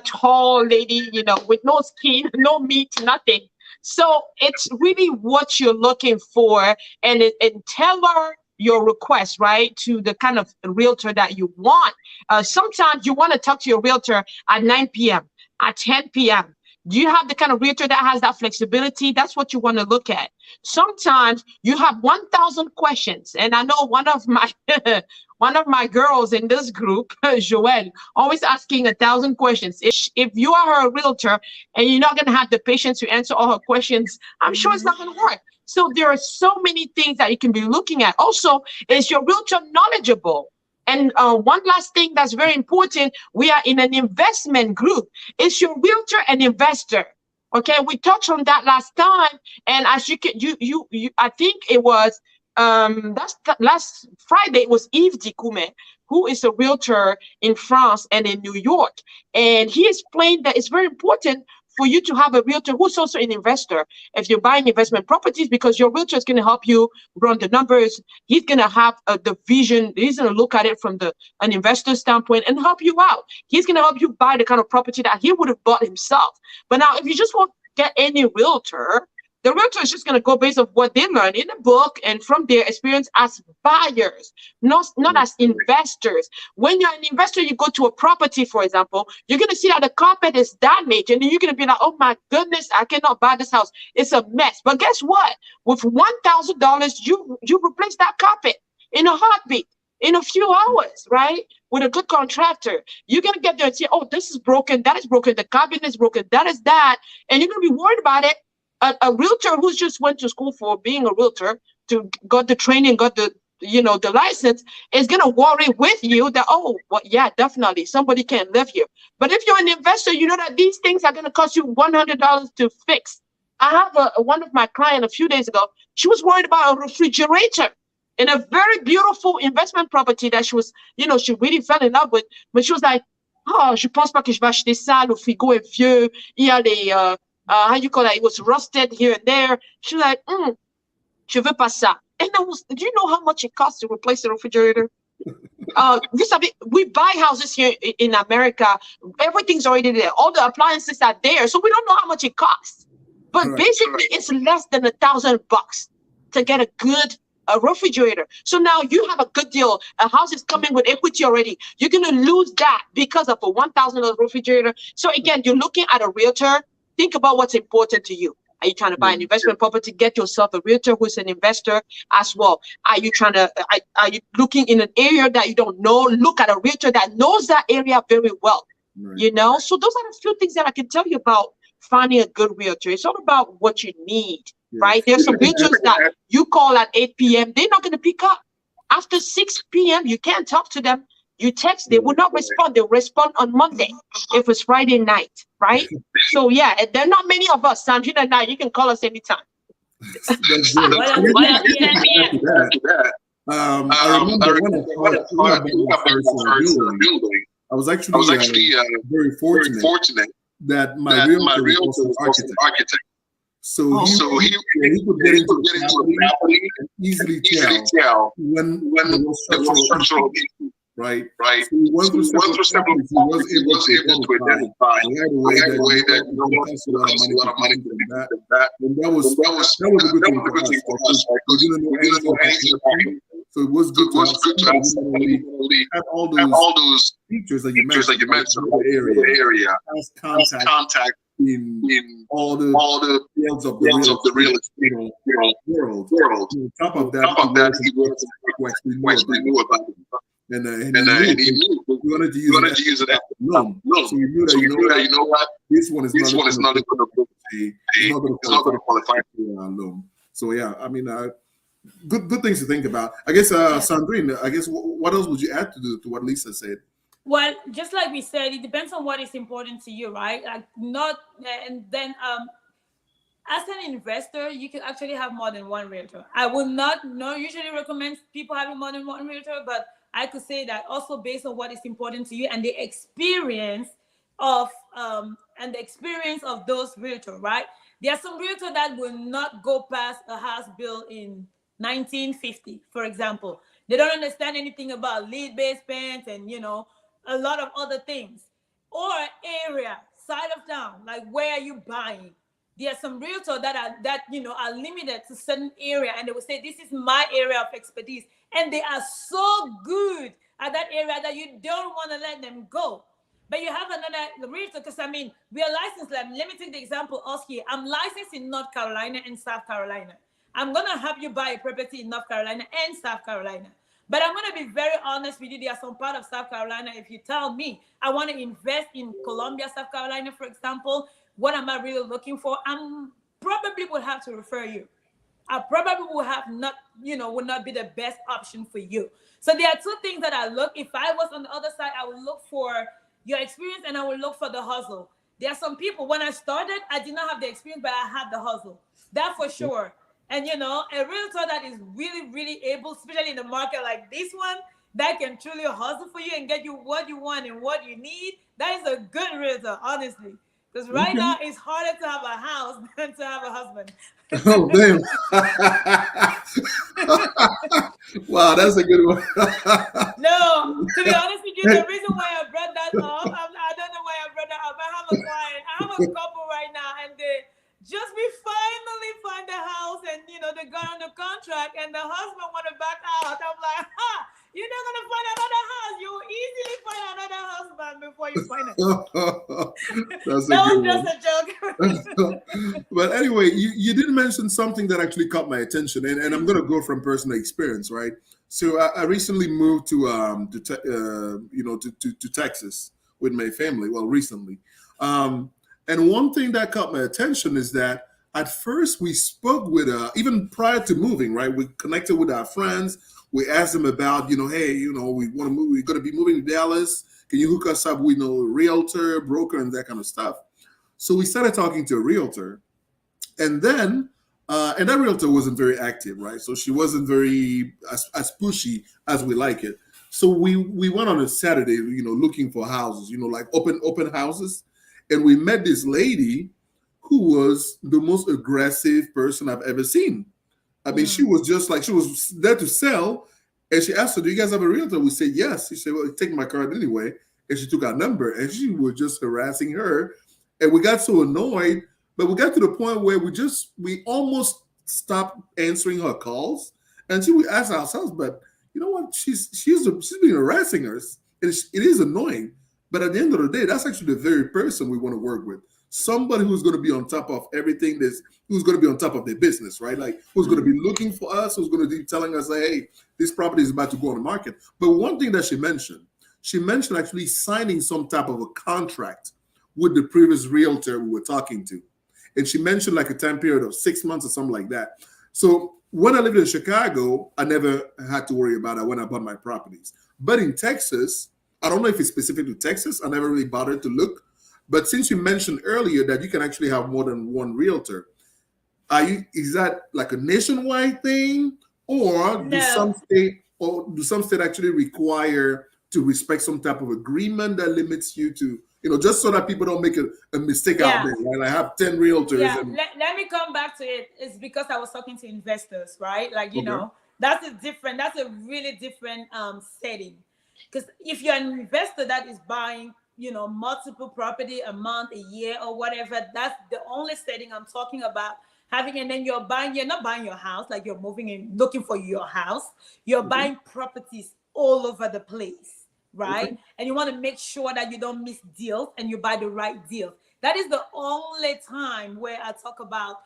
tall lady, with no skin, no meat, nothing. So it's really what you're looking for, and tailor your request, right, to the kind of realtor that you want. Sometimes you want to talk to your realtor at 9 p.m., at 10 p.m. Do you have the kind of realtor that has that flexibility? That's what you want to look at. Sometimes you have 1,000 questions. And I know one of my girls in this group, Joelle, always asking 1,000 questions. If you are her realtor and you're not going to have the patience to answer all her questions, I'm sure it's not going to work. So there are so many things that you can be looking at. Also, is your realtor knowledgeable? And one last thing that's very important, we are in an investment group. Is your realtor an investor? Okay, we touched on that last time. And as you I think it was last Friday, it was Yves Dikoume, who is a realtor in France and in New York. And he explained that it's very important for you to have a realtor who's also an investor if you're buying investment properties, because your realtor is going to help you run the numbers. He's going to have the vision. He's going to look at it from an investor standpoint and help you out. He's going to help you buy the kind of property that he would have bought himself. But now, if you just want to get any realtor, the realtor is just going to go based on what they learn in the book and from their experience as buyers, not as investors. When you're an investor, you go to a property, for example, you're going to see that the carpet is damaged, and then you're going to be like, oh my goodness, I cannot buy this house. It's a mess. But guess what? With $1,000, you replace that carpet in a heartbeat, in a few hours, right? With a good contractor. You're going to get there and say, oh, this is broken, that is broken, the cabinet is broken, that is that. And you're going to be worried about it. A realtor who's just went to school for being a realtor, got the training, got the license, is going to worry with you that, oh, well, yeah, definitely somebody can live here. But if you're an investor, you know that these things are going to cost you $100 to fix. I have one of my clients a few days ago. She was worried about a refrigerator in a very beautiful investment property that she was, she really fell in love with. But she was like, oh, je pense pas que je vais acheter ça. Le frigo est vieux. Il y a les how you call that? It was rusted here and there. She's like, je veux pas ça. And do you know how much it costs to replace the refrigerator? We buy houses here in America. Everything's already there. All the appliances are there. So we don't know how much it costs. But basically, it's less than $1,000 to get a good refrigerator. So now you have a good deal. A house is coming with equity already. You're going to lose that because of a $1,000 refrigerator. So again, you're looking at a realtor. Think about what's important to you. Are you trying to buy an investment property? Get yourself a realtor who's an investor as well. Are you looking in an area that you don't know? Look at a realtor that knows that area very well. Right. So those are the few things that I can tell you about finding a good realtor. It's all about what you need, right? There's some realtors that you call at 8 p.m. They're not going to pick up. After 6 p.m., you can't talk to them. You text, they will not respond. They'll respond on Monday if it's Friday night, right? So yeah, and there are not many of us. Sandrine and I, you can call us anytime. I remember when I was actually very fortunate that my realtor was also an architect. So he could get into the property and easily tell when there was structural issues. Right. So he was able to identify. We had a way that cost a lot of money to that. And that was a good thing for us. We didn't know anything about it. So it was good to have all those features that you mentioned in the area. Has contact in all the fields of the real estate world. On top of that, he was actually knew about it. And he knew we wanted to use it as a loan. So we knew that, you know what, this one is not going to qualify for a loan. So yeah, I mean, good things to think about. I guess, Sandrine, what else would you add to what Lisa said? Well, just like we said, it depends on what is important to you, right? And then as an investor, you can actually have more than one realtor. I would not usually recommend people having more than one realtor, but I could say that also based on what is important to you and the experience of those realtors, right? There are some realtors that will not go past a house built in 1950, for example. They don't understand anything about lead-based paint and a lot of other things. Or area, side of town, like where are you buying? There are some realtors that are limited to certain area, and they will say, this is my area of expertise. And they are so good at that area that you don't want to let them go. But you have another realtor, because we are licensed. Let me take the example us here. I'm licensed in North Carolina and South Carolina. I'm going to help you buy a property in North Carolina and South Carolina. But I'm going to be very honest with you. There are some part of South Carolina, if you tell me I want to invest in Columbia, South Carolina, for example, what am I really looking for? I probably would have to refer you. I probably would not be the best option for you. So there are two things that I look. If I was on the other side, I would look for your experience and I would look for the hustle. There are some people, when I started, I did not have the experience, but I had the hustle. That for sure. And you know, a realtor that is really, really able, especially in the market like this one, that can truly hustle for you and get you what you want and what you need, that is a good realtor, honestly. Because right now it's harder to have a house than to have a husband. Oh, damn. Wow, that's a good one. No, to be honest with you, the reason why I brought that up, I don't know why I brought that up. I have a client, I have a couple right now, and we finally find a house, and you know they got on the contract, and the husband want to back out. I'm like, you're not gonna find another house. You will easily find another husband before you find it. That's That a was good just one. a joke. But anyway, you did mention something that actually caught my attention, and I'm going to go from personal experience, right? So I recently moved to Texas with my family. Well, recently, and one thing that caught my attention is that at first we spoke with even prior to moving, right? We connected with our friends. We asked them about, hey, we want to move. We're going to be moving to Dallas. Can you hook us up with a realtor, broker, and that kind of stuff? So we started talking to a realtor, and then and that realtor wasn't very active, right? So she wasn't very as pushy as we like it. So we went on a Saturday, looking for houses, like open houses, and we met this lady who was the most aggressive person I've ever seen. I mean, she was just like, she was there to sell, and she asked her, "Do you guys have a realtor?" We said yes. She said, "Well, take my card anyway," and she took our number, and she was just harassing her. And we got so annoyed, but we got to the point where we almost stopped answering her calls. And we asked ourselves, but you know what? She's been harassing us. It is annoying. But at the end of the day, that's actually the very person we want to work with. Somebody who's going to be on top of everything, who's going to be on top of their business, right? Like who's going to be looking for us, who's going to be telling us, hey, this property is about to go on the market. But one thing that she mentioned actually signing some type of a contract with the previous realtor we were talking to. And she mentioned like a time period of 6 months or something like that. So when I lived in Chicago, I never had to worry about it when I bought my properties. But in Texas, I don't know if it's specific to Texas. I never really bothered to look. But since you mentioned earlier that you can actually have more than one realtor, is that like a nationwide thing? Or do some state actually require to respect some type of agreement that limits you to, just so that people don't make a mistake out there, right? I have 10 realtors. Yeah, let me come back to it. It's because I was talking to investors, right? Like, that's a really different setting. Because if you're an investor that is buying, multiple property a month, a year, or whatever, that's the only setting I'm talking about having. And then you're not buying your house, like you're moving in, looking for your house. You're buying properties all over the place, right? And you want to make sure that you don't miss deals and you buy the right deal. That is the only time where I talk about,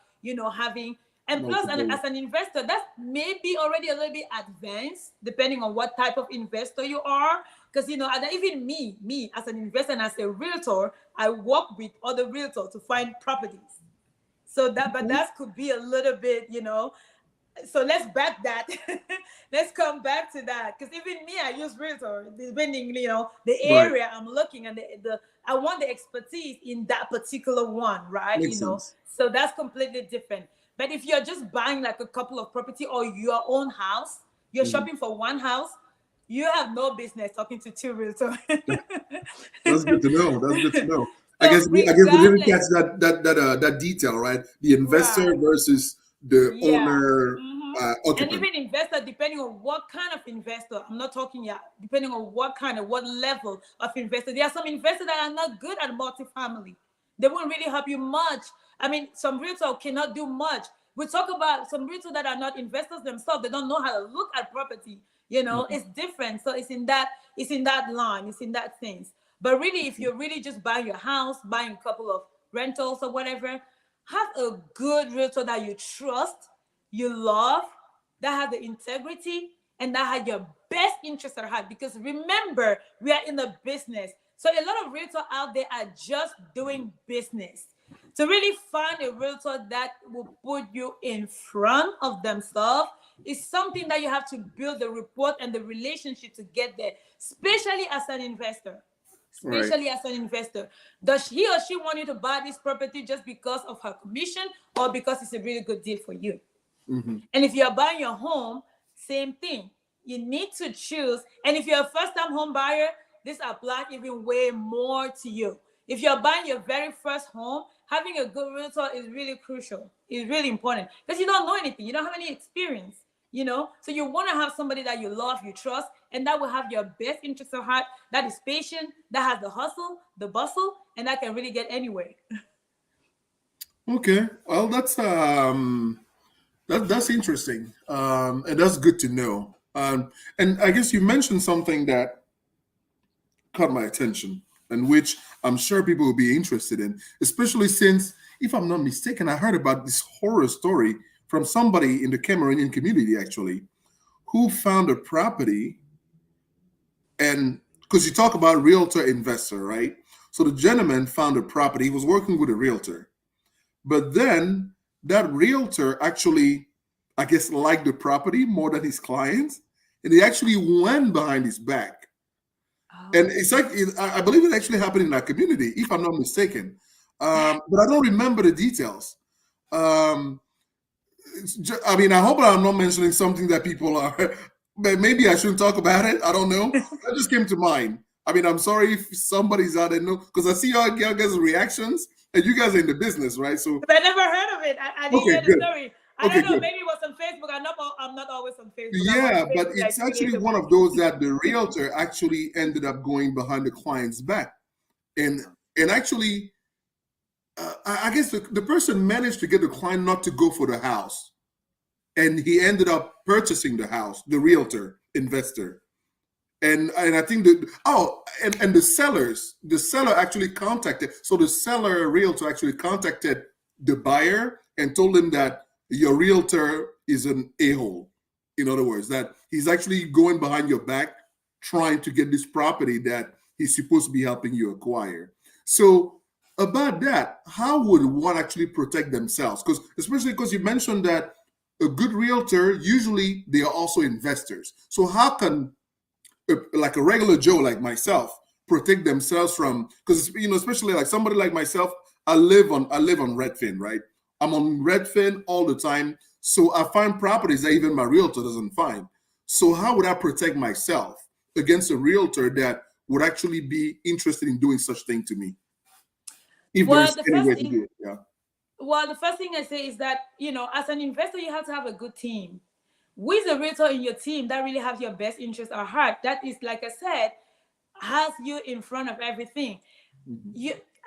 having, and plus, as an investor, that's maybe already a little bit advanced, depending on what type of investor you are. Because, even me as an investor and as a realtor, I work with other realtors to find properties. So that could be a little bit, so let's back that. Let's come back to that. Because even me, I use realtor, depending, the area I'm looking, and I want the expertise in that particular one, right? Makes sense. So that's completely different. But if you're just buying like a couple of property or your own house, you're shopping for one house, you have no business talking to two realtors. That's good to know. I guess we didn't catch that detail, right? The investor versus the owner, occupant. And even investor, depending on what kind of investor, I'm not talking depending on what level of investor. There are some investors that are not good at multifamily. They won't really help you much. I mean, some realtors cannot do much. We talk about some realtors that are not investors themselves. They don't know how to look at property. It's different. So it's in that line, it's in that sense. But really, if you're really just buying your house, buying a couple of rentals or whatever, have a good realtor that you trust, you love, that has the integrity, and that has your best interest at heart. Because remember, we are in the business. So a lot of realtors out there are just doing business. To really find a realtor that will put you in front of themselves is something that you have to build the rapport and the relationship to get there, especially as an investor. Does he or she want you to buy this property just because of her commission or because it's a really good deal for you? And if you're buying your home, same thing. You need to choose. And if you're a first-time home buyer, this applies even way more to you. If you're buying your very first home, having a good realtor is really crucial. It's really important because you don't know anything. You don't have any experience, you know? So you want to have somebody that you love, you trust, and that will have your best interest at heart, that is patient, that has the hustle, the bustle, and that can really get anywhere. Okay. Well, that's interesting. And that's good to know. And I guess you mentioned something that caught my attention and which I'm sure people will be interested in, especially since, if I'm not mistaken, I heard about this horror story from somebody in the Cameroonian community, actually, who found a property. And because you talk about realtor investor, right? So the gentleman found a property. He was working with a realtor. But then that realtor actually, I guess, liked the property more than his clients. And he actually went behind his back. And it's like, I believe it actually happened in that community, if I'm not mistaken. But I don't remember the details. I mean, I hope I'm not mentioning something that people are, maybe I shouldn't talk about it. I don't know. That just came to mind. I mean, I'm sorry if somebody's out there, because I see all guys' reactions. And you guys are in the business, right? So I never heard of it. I didn't hear the story. I don't know. Good. Maybe it was on Facebook. I'm not always on Facebook. Yeah, but it's actually one of those that the realtor actually ended up going behind the client's back, and actually, I guess the person managed to get the client not to go for the house, and he ended up purchasing the house. The realtor investor. And I think and the seller actually contacted. So the seller realtor actually contacted the buyer and told him that your realtor is an a-hole. In other words, that he's actually going behind your back trying to get this property that he's supposed to be helping you acquire. So about that, how would one actually protect themselves? Because especially because you mentioned that a good realtor, usually they are also investors. So how can like a regular Joe like myself protect themselves from, because especially like somebody like myself, I live on Redfin, right? I'm on Redfin all the time, so I find properties that even my realtor doesn't find. So how would I protect myself against a realtor that would actually be interested in doing such thing to me? If there's any way to do it, yeah. Well, the first thing I say is that as an investor, you have to have a good team. With a realtor in your team that really has your best interest at heart, that is, like I said, has you in front of everything.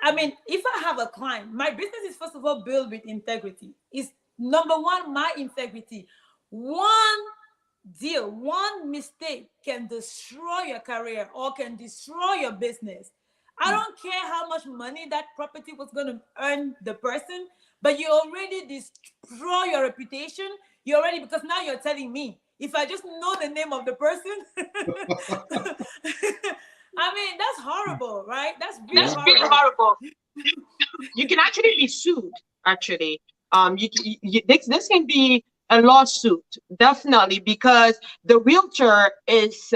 I mean, if I have a client, my business is first of all built with integrity. It's number one, my integrity. One deal, one mistake can destroy your career or can destroy your business. I don't care how much money that property was going to earn the person, but you already destroy your reputation. You already, because now you're telling me, if I just know the name of the person, I mean, that's horrible, right? That's really horrible. You can actually be sued, actually. This can be a lawsuit, definitely, because the realtor is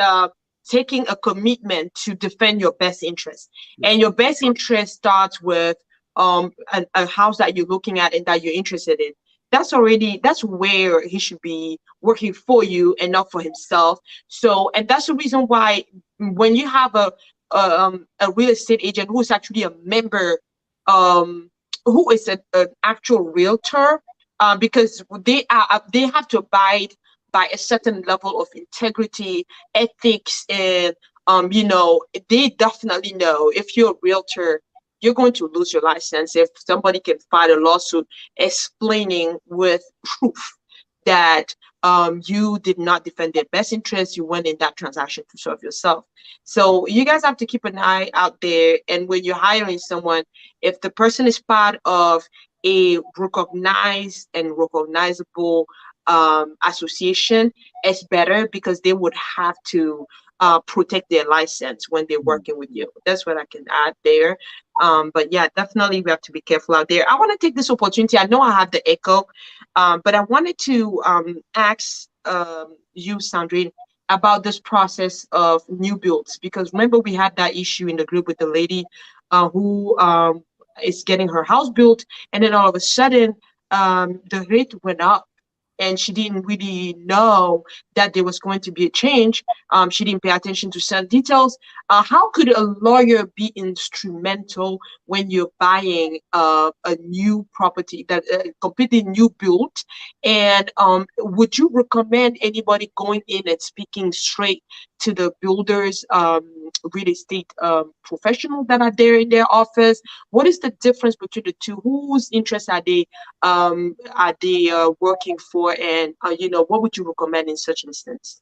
taking a commitment to defend your best interest. And your best interest starts with a house that you're looking at and that you're interested in. That's where he should be working for you and not for himself. So, and that's the reason why when you have a real estate agent who is actually a member, who is an actual realtor, because they have to abide by a certain level of integrity, ethics, and they definitely know if you're a realtor, you're going to lose your license if somebody can file a lawsuit explaining with proof that you did not defend their best interest. You went in that transaction to serve yourself. So you guys have to keep an eye out there. And when you're hiring someone, if the person is part of a recognized and recognizable association, it's better because they would have to protect their license when they're working with you. That's what I can add there. But yeah, definitely we have to be careful out there. I want to take this opportunity. I know I have the echo, but I wanted to ask you, Sandrine, about this process of new builds, because remember we had that issue in the group with the lady who is getting her house built, and then all of a sudden the rate went up and she didn't really know that there was going to be a change. She didn't pay attention to certain details. How could a lawyer be instrumental when you're buying a new property, that completely new build? And would you recommend anybody going in and speaking straight to the builders, real estate professional that are there in their office? What is the difference between the two? Whose interests are they working for? And what would you recommend in such instance?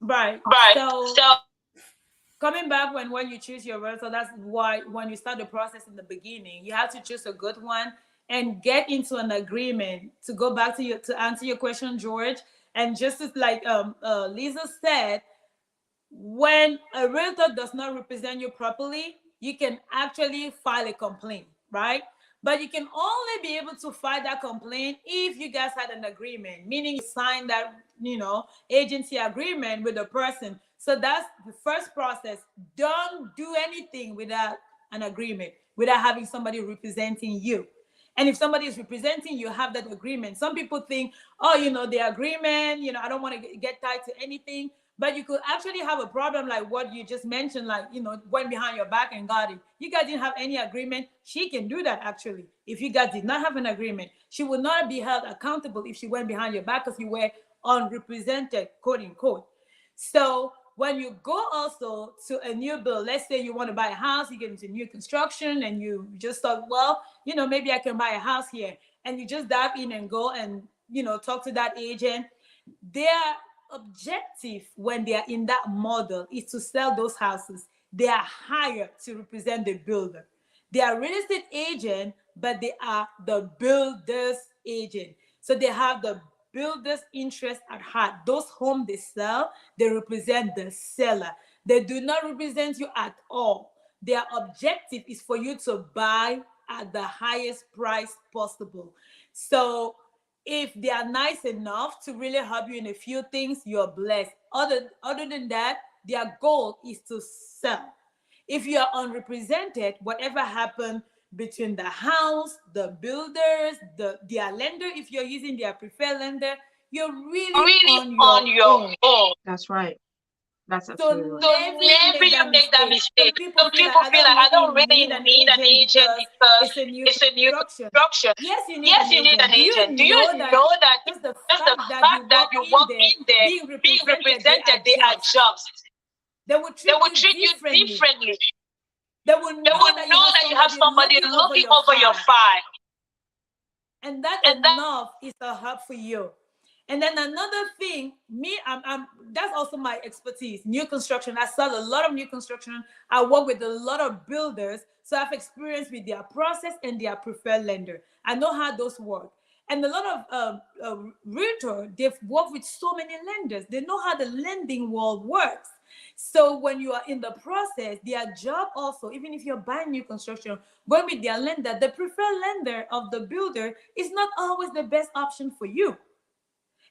Right. Right. So So coming back when you choose your realtor, that's why when you start the process in the beginning, you have to choose a good one and get into an agreement. To go back to answer your question, George, and just as like Lisa said, when a realtor does not represent you properly, you can actually file a complaint, right? But you can only be able to file that complaint if you guys had an agreement, meaning you signed that, agency agreement with the person. So that's the first process. Don't do anything without an agreement, without having somebody representing you. And if somebody is representing you, have that agreement. Some people think, oh, the agreement, I don't want to get tied to anything. But you could actually have a problem like what you just mentioned, like, went behind your back and got it. You guys didn't have any agreement. She can do that, actually. If you guys did not have an agreement, she would not be held accountable if she went behind your back because you were unrepresented, quote unquote. So when you go also to a new build, let's say you want to buy a house, you get into new construction and you just thought, well, maybe I can buy a house here. And you just dive in and go and, talk to that agent. Their objective when they are in that model is to sell those houses. They are hired to represent the builder. They are real estate agent, but they are the builder's agent. So they have the builder's interest at heart. Those homes they sell, they represent the seller. They do not represent you at all. Their objective is for you to buy at the highest price possible. So if they are nice enough to really help you in a few things, you're blessed. Other than that, their goal is to sell. If you are unrepresented, whatever happened between the house, the builders, their lender, if you're using their preferred lender, you're really on on your your own. own. That's right. That's So absolutely right. So never never you you make make that that mistake. mistake. Some Some people feel people like I feel like don't I don't really really need an need an agent agent because because it's a new it's a new construction. construction. Yes, you need Yes, an you need an agent. Do you agent. Do you know that know that just the just the fact that you fact that walk you in walk there in there being being represented, they represented, they adjust. adjust. They will They treat will you treat you differently. differently. They will They know will that you know have that you have somebody somebody looking over looking your over your file. file. And that And that enough is a help for you. And then another thing, I'm that's also my expertise, new construction. I sell a lot of new construction. I work with a lot of builders, so I've experience with their process and their preferred lender. I know how those work. And a lot of realtor, they've worked with so many lenders. They know how the lending world works. So when you are in the process, their job also, even if you're buying new construction, going with their lender, the preferred lender of the builder is not always the best option for you.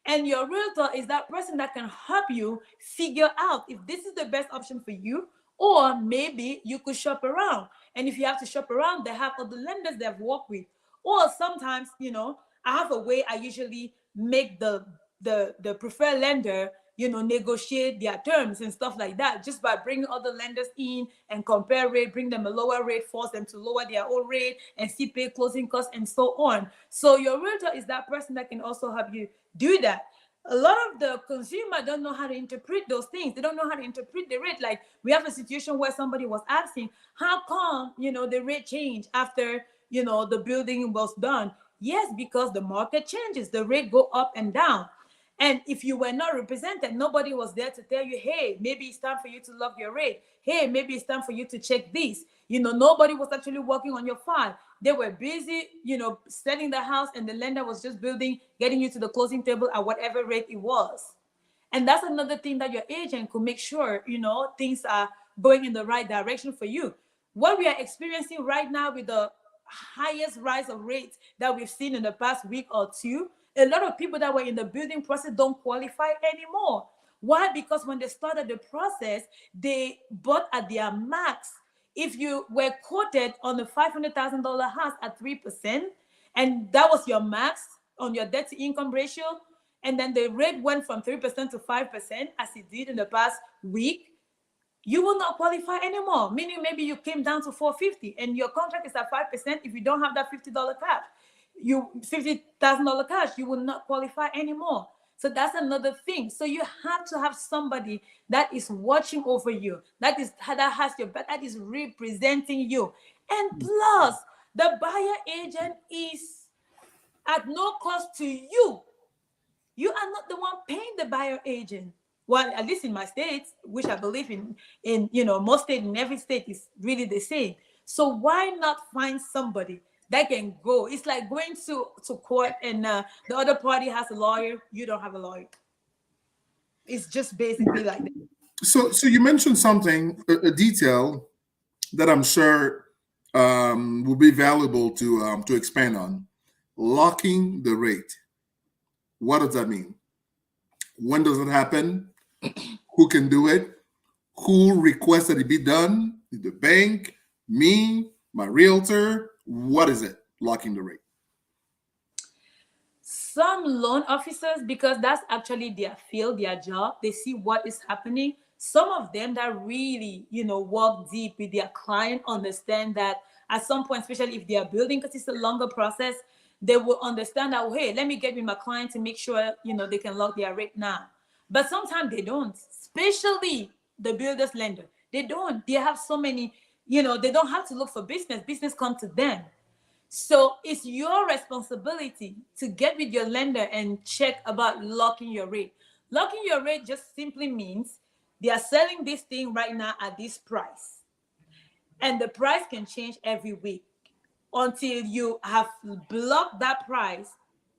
And your realtor is that person that can help you figure out if this is the best option for you, or maybe you could shop around. And if you have to shop around, they have other lenders they've worked with. Or sometimes, I have a way I usually make the preferred lender, negotiate their terms and stuff like that, just by bringing other lenders in and compare rate, bring them a lower rate, force them to lower their own rate and see pay closing costs and so on. So your realtor is that person that can also help you do that. A lot of the consumer don't know how to interpret those things. They don't know how to interpret the rate. Like we have a situation where somebody was asking, how come, the rate changed after, the building was done? Yes, because the market changes, the rate go up and down. And if you were not represented, nobody was there to tell you, hey, maybe it's time for you to lock your rate. Hey, maybe it's time for you to check this. Nobody was actually working on your file. They were busy, selling the house, and the lender was just building, getting you to the closing table at whatever rate it was. And that's another thing that your agent could make sure, things are going in the right direction for you. What we are experiencing right now with the highest rise of rates that we've seen in the past week or two, a lot of people that were in the building process don't qualify anymore. Why? Because when they started the process, they bought at their max. If you were quoted on a $500,000 house at 3%, and that was your max on your debt to income ratio, and then the rate went from 3% to 5%, as it did in the past week, you will not qualify anymore. Meaning maybe you came down to 450 and your contract is at 5%. If you don't have that $50 cash, $50,000 cash, you will not qualify anymore. So that's another thing. So you have to have somebody that is watching over you, that has your back, that is representing you. And plus, the buyer agent is at no cost to you. You are not the one paying the buyer agent. Well, at least in my state, which I believe in most states, in every state is really the same. So why not find somebody that can go? It's like going to court and the other party has a lawyer, you don't have a lawyer. It's just basically like that. So you mentioned something, a detail that I'm sure will be valuable to expand on. Locking the rate. What does that mean? When does it happen? Who can do it? Who requests that it be done? The bank, me, my realtor? What is it? Locking the rate. Some loan officers, because that's actually their field, their job, they see what is happening. Some of them that really, work deep with their client, understand that at some point, especially if they are building, because it's a longer process, they will understand that, hey, let me get with my client to make sure, they can lock their rate now. But sometimes they don't, especially the builder's lender. They don't. They have so many, they don't have to look for business. Business comes to them. So it's your responsibility to get with your lender and check about locking your rate. Locking your rate just simply means they are selling this thing right now at this price. And the price can change every week. Until you have blocked that price,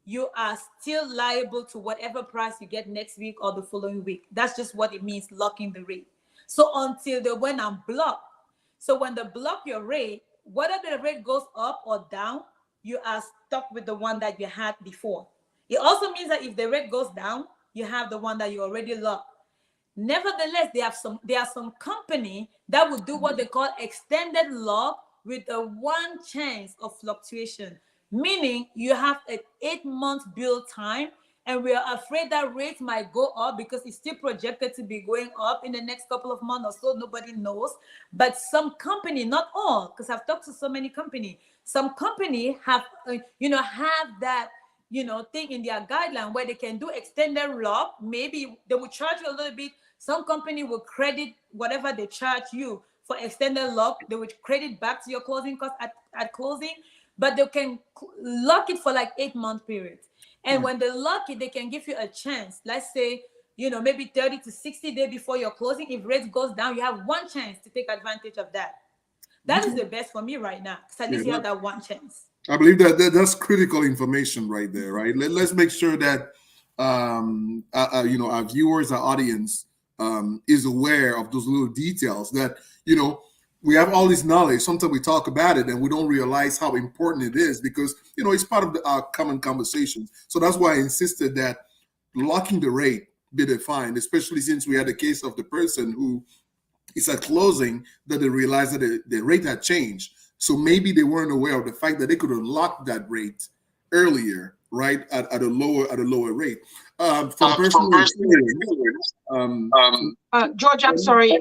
you are still liable to whatever price you get next week or the following week. That's just what it means, locking the rate. So until the when I'm blocked. So when they block your rate, whether the rate goes up or down, you are stuck with the one that you had before. It also means that if the rate goes down, you have the one that you already locked. Nevertheless, there are some company that will do what they call extended lock with a one chance of fluctuation, meaning you have an 8-month build time, and we are afraid that rates might go up because it's still projected to be going up in the next couple of months or so. Nobody knows. But some company, not all, because I've talked to so many companies, some company have, have that, thing in their guideline where they can do extended lock. Maybe they will charge you a little bit. Some company will credit whatever they charge you for extended lock. They will credit back to your closing cost at closing, but they can lock it for like 8-month periods. And when they lock it, they can give you a chance. Let's say, maybe 30 to 60 days before your closing. If rates goes down, you have one chance to take advantage of that. That is the best for me right now, because at least you have that one chance. I believe that's critical information right there, right? Let's make sure that our viewers, our audience is aware of those little details that, we have all this knowledge. Sometimes we talk about it and we don't realize how important it is because, it's part of our common conversations. So that's why I insisted that locking the rate be defined, especially since we had a case of the person who is at closing that they realized that the rate had changed. So maybe they weren't aware of the fact that they could have locked that rate earlier, right, at a lower rate. From personal experience, George, I'm sorry.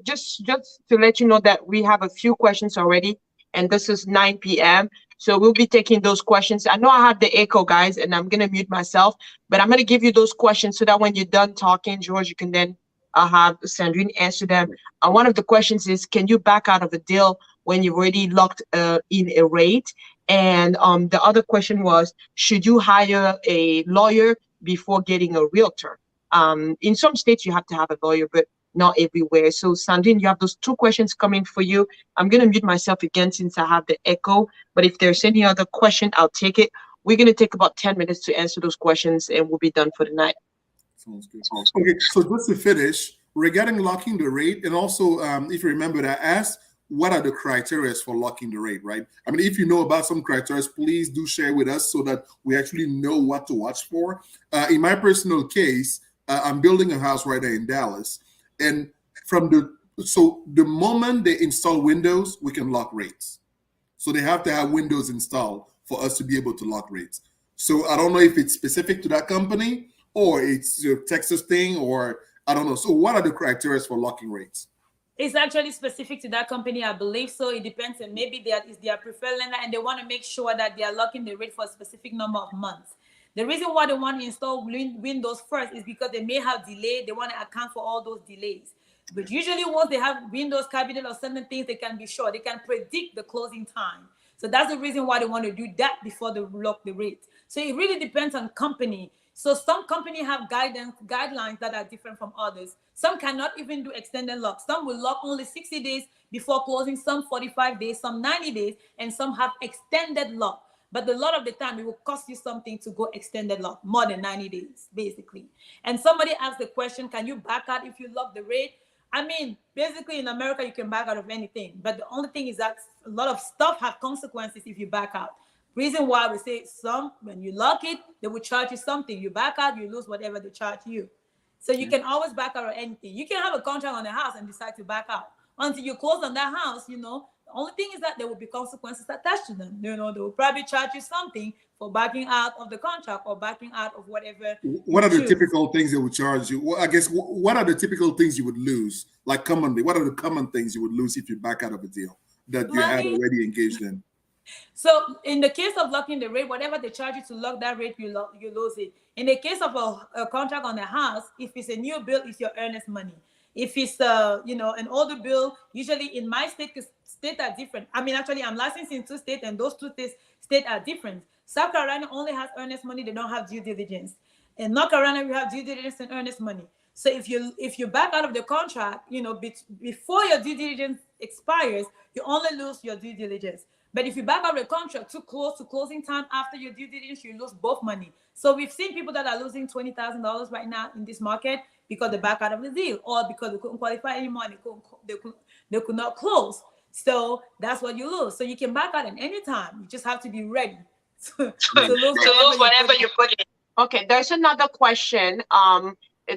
Just to let you know that we have a few questions already, and this is 9 p.m. So we'll be taking those questions. I know I have the echo, guys, and I'm gonna mute myself, but I'm gonna give you those questions so that when you're done talking, George, you can then have Sandrine answer them. One of the questions is, can you back out of a deal when you've already locked in a rate? And the other question was, should you hire a lawyer before getting a realtor? In some states, you have to have a lawyer, but not everywhere. So Sandrine, you have those two questions coming for you. I'm going to mute myself again since I have the echo, but if there's any other question, I'll take it. We're going to take about 10 minutes to answer those questions and we'll be done for the night. Sounds good. Okay, so just to finish, regarding locking the rate, and also if you remember that I asked, what are the criteria for locking the rate, right? I mean, if you know about some criteria, please do share with us so that we actually know what to watch for. In my personal case, I'm building a house right now in Dallas. And the moment they install windows, we can lock rates. So they have to have windows installed for us to be able to lock rates. So I don't know if it's specific to that company, or it's your Texas thing, or I don't know. So what are the criteria for locking rates? It's actually specific to that company, I believe. So it depends, and maybe that is their preferred lender, and they want to make sure that they are locking the rate for a specific number of months. The reason why they want to install Windows first is because they may have delay. They want to account for all those delays. But usually, once they have Windows cabinet or certain things, they can be sure they can predict the closing time. So that's the reason why they want to do that before they lock the rate. So it really depends on company. So some company have guidelines that are different from others. Some cannot even do extended lock. Some will lock only 60 days before closing, some 45 days, some 90 days, and some have extended lock. But a lot of the time, it will cost you something to go extended lock, more than 90 days, basically. And somebody asked the question, can you back out if you lock the rate? I mean, basically in America, you can back out of anything. But the only thing is that a lot of stuff have consequences if you back out. Reason why we say when you lock it, they will charge you something. You back out, you lose whatever they charge you. So you can always back out of anything. You can have a contract on the house and decide to back out. Until you close on that house, the only thing is that there will be consequences attached to them. They will probably charge you something for backing out of the contract or backing out of whatever. What are the typical things they would charge you? Well, I guess, what are the typical things you would lose? Like commonly, what are the common things you would lose if you back out of a deal that you had already engaged in? So in the case of locking the rate, whatever they charge you to lock that rate, you lose it. In the case of a contract on the house, if it's a new bill, it's your earnest money. If it's an older bill, usually in my state, because states are different. I mean, actually, I'm licensed in 2 states, and those 2 states are different. South Carolina only has earnest money; they don't have due diligence. In North Carolina, we have due diligence and earnest money. So if you back out of the contract, before your due diligence expires, you only lose your due diligence. But if you back out of the contract too close to closing time after your due diligence, you lose both money. So we've seen people that are losing $20,000 right now in this market because they back out of the deal, or because they couldn't qualify anymore and they could not close. So that's what you lose. So you can back out at any time. You just have to be ready to lose whatever you put in. Okay, there's another question.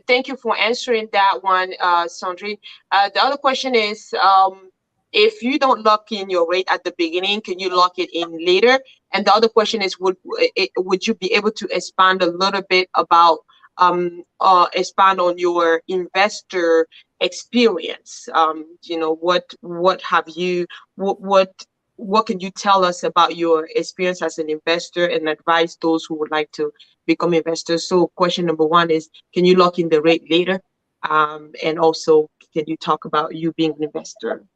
Thank you for answering that one, Sandrine. The other question is, if you don't lock in your rate at the beginning, can you lock it in later? And the other question is, would you be able to expand a little bit about expand on your investor experience? What can you tell us about your experience as an investor and advise those who would like to become investors? So question number 1 is, can you lock in the rate later? And also, can you talk about you being an investor?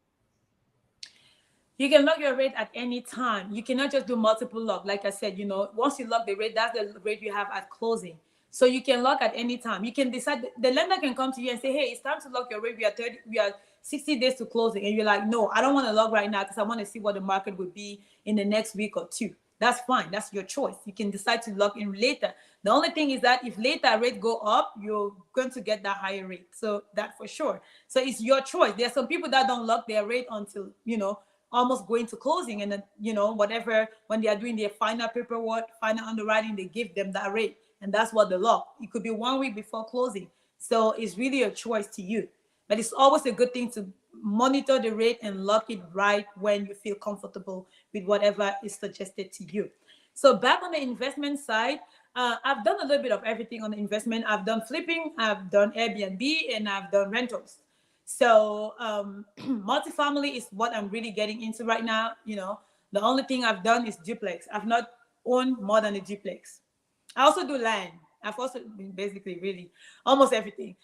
You can lock your rate at any time. You cannot just do multiple lock. Like I said, once you lock the rate, that's the rate you have at closing. So you can lock at any time. You can decide, the lender can come to you and say, hey, it's time to lock your rate. We are 60 days to closing. And you're like, no, I don't want to lock right now because I want to see what the market would be in the next week or 2. That's fine. That's your choice. You can decide to lock in later. The only thing is that if later rate go up, you're going to get that higher rate. So that for sure. So it's your choice. There are some people that don't lock their rate until, almost going to closing, and then whatever, when they are doing their final paperwork, final underwriting, they give them that rate, and that's what the lock. It could be 1 week before closing. So it's really a choice to you, but it's always a good thing to monitor the rate and lock it right when you feel comfortable with whatever is suggested to you. So back on the investment side, I've done a little bit of everything on the investment. I've done flipping, I've done Airbnb, and I've done rentals. So multifamily is what I'm really getting into right now. The only thing I've done is duplex. I've not owned more than a duplex. I also do land. I've also been basically really almost everything.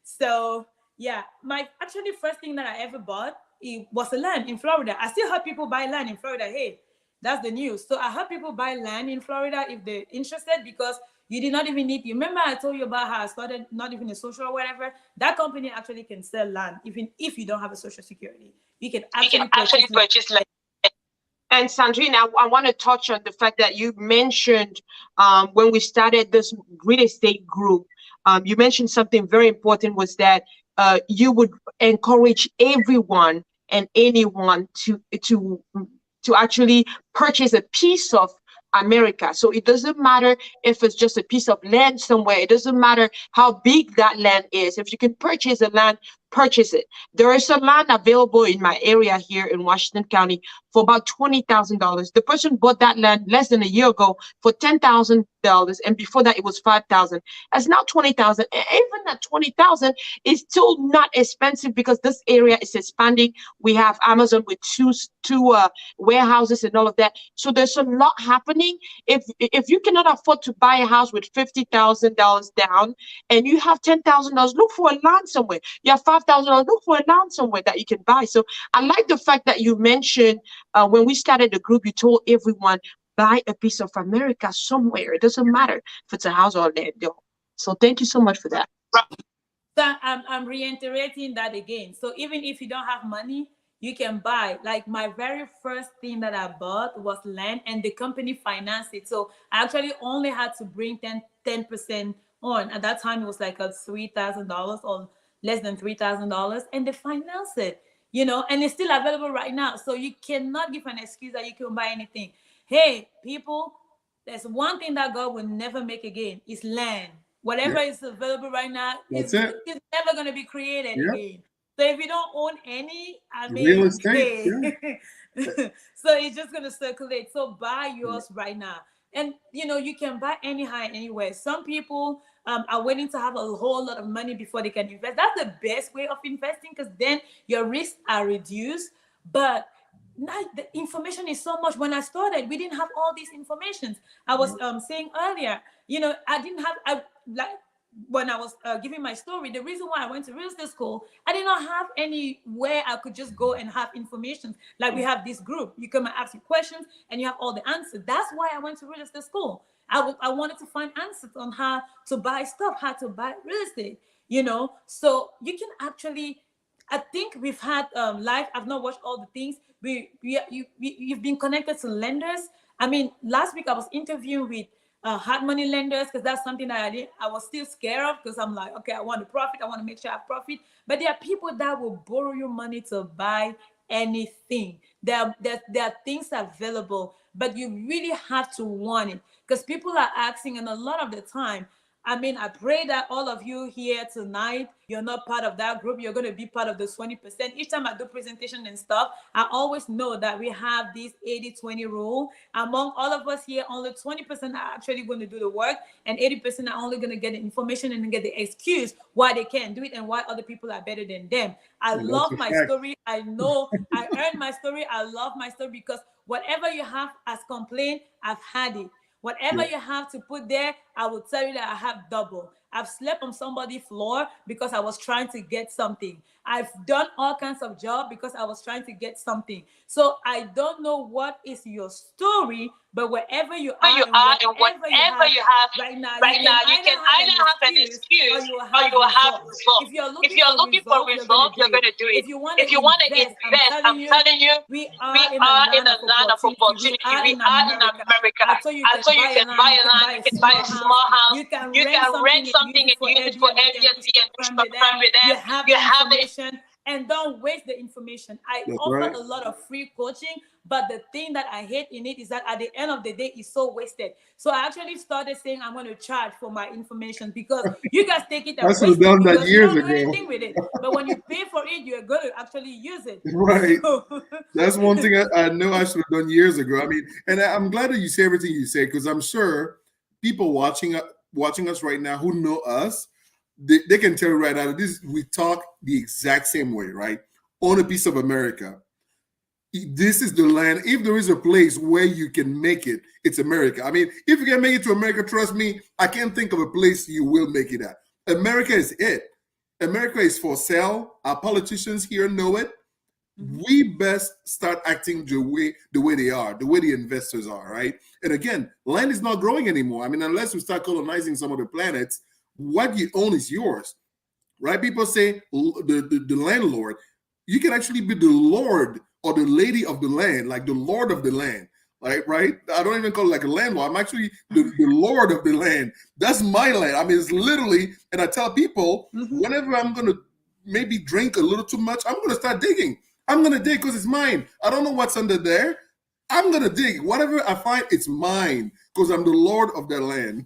So yeah, my actually first thing that I ever bought, it was a land in Florida. I still heard people buy land in Florida. Hey, that's the news. So I heard people buy land in Florida if they're interested, because you did not even need, you remember I told you about how I started not even a social or whatever? That company actually can sell land even if you don't have a social security. You can actually purchase land. And Sandrine, I want to touch on the fact that you mentioned when we started this real estate group, you mentioned something very important, was that you would encourage everyone and anyone to actually purchase a piece of America. So it doesn't matter if it's just a piece of land somewhere. It doesn't matter how big that land is. If you can purchase a land, purchase it. There is some land available in my area here in Washington County for about $20,000. The person bought that land less than a year ago for $10,000, and before that it was $5,000. It's now $20,000. Even that $20,000 is still not expensive because this area is expanding. We have Amazon with two warehouses and all of that. So there's a lot happening. If you cannot afford to buy a house with $50,000 down and you have $10,000, look for a land somewhere. You have $5,000, look for a land somewhere that you can buy. So I like the fact that you mentioned when we started the group, you told everyone, buy a piece of America somewhere. It doesn't matter if it's a house or land. So thank you so much for that. So I'm reiterating that again. So even if you don't have money, you can buy. Like my very first thing that I bought was land, and the company financed it. So I actually only had to bring 10% on. At that time, it was like a $3,000 or less than $3,000, and they financed it. And it's still available right now. So you cannot give an excuse that you can buy anything. Hey, people, there's one thing that God will never make again is land. Whatever is available right now is never going to be created again. So if you don't own any, I mean, real estate, hey. So it's just going to circulate. So buy yours right now. And, you can buy anyhow, anywhere. Some people are willing to have a whole lot of money before they can invest. That's the best way of investing because then your risks are reduced. But now the information is so much. When I started, we didn't have all these informations. I was saying earlier, I didn't have, when I was giving my story, the reason why I went to real estate school, I did not have anywhere I could just go and have information. Like we have this group, you come and ask you questions and you have all the answers. That's why I went to real estate school. I wanted to find answers on how to buy stuff, how to buy real estate, So you can actually, I think we've had live. I've not watched all the things. You've been connected to lenders. I mean, last week I was interviewing with hard money lenders because that's something that I was still scared of because I'm like, okay, I want to profit. I want to make sure I profit. But there are people that will borrow your money to buy anything. There are things available, but you really have to want it because people are asking, and a lot of the time, I mean, I pray that all of you here tonight, you're not part of that group. You're going to be part of the 20%. Each time I do presentation and stuff, I always know that we have this 80-20 rule. Among all of us here, only 20% are actually going to do the work, and 80% are only going to get the information and get the excuse why they can't do it and why other people are better than them. I love my story. I know I earned my story. I love my story because whatever you have as complaint, I've had it. Whatever you have to put there, I will tell you that I have double. I've slept on somebody's floor because I was trying to get something. I've done all kinds of jobs because I was trying to get something. So I don't know what is your story, but wherever you are and whatever you have right now, you can either have an excuse or you will have results. If you're looking for results, you're going to do it. If you want to invest, I'm telling you, we are in a land of opportunity. We are in America. I told you you can buy a land, you can buy a small house, you can rent something and use it for Airbnb and from there. You have the information. And don't waste the information. I offer a lot of free coaching, but the thing that I hate in it is that at the end of the day, it's so wasted. So I actually started saying I'm going to charge for my information because you guys take it and waste it because you don't do anything with it. But when you pay for it, you're going to actually use it. Right. That's one thing I know I should have done years ago. I mean, and I'm glad that you say everything you say because I'm sure people watching us right now who know us, they can tell you right now that we talk the exact same way, right? Own a piece of America. This is the land. If there is a place where you can make it, it's America. I mean, if you can make it to America, trust me, I can't think of a place you will make it at. America is it. America is for sale. Our politicians here know it. We best start acting the way they are, the way the investors are, right? And again, land is not growing anymore. I mean, unless we start colonizing some of the planets, what you own is yours, right? People say the landlord. You can actually be the lord or the lady of the land, like the lord of the land, right? I don't even call it like a landlord. I'm actually the lord of the land. That's my land. I mean, it's literally, and I tell people, whenever I'm going to maybe drink a little too much, I'm going to start digging. I'm going to dig because it's mine. I don't know what's under there. I'm going to dig. Whatever I find, it's mine because I'm the lord of the land,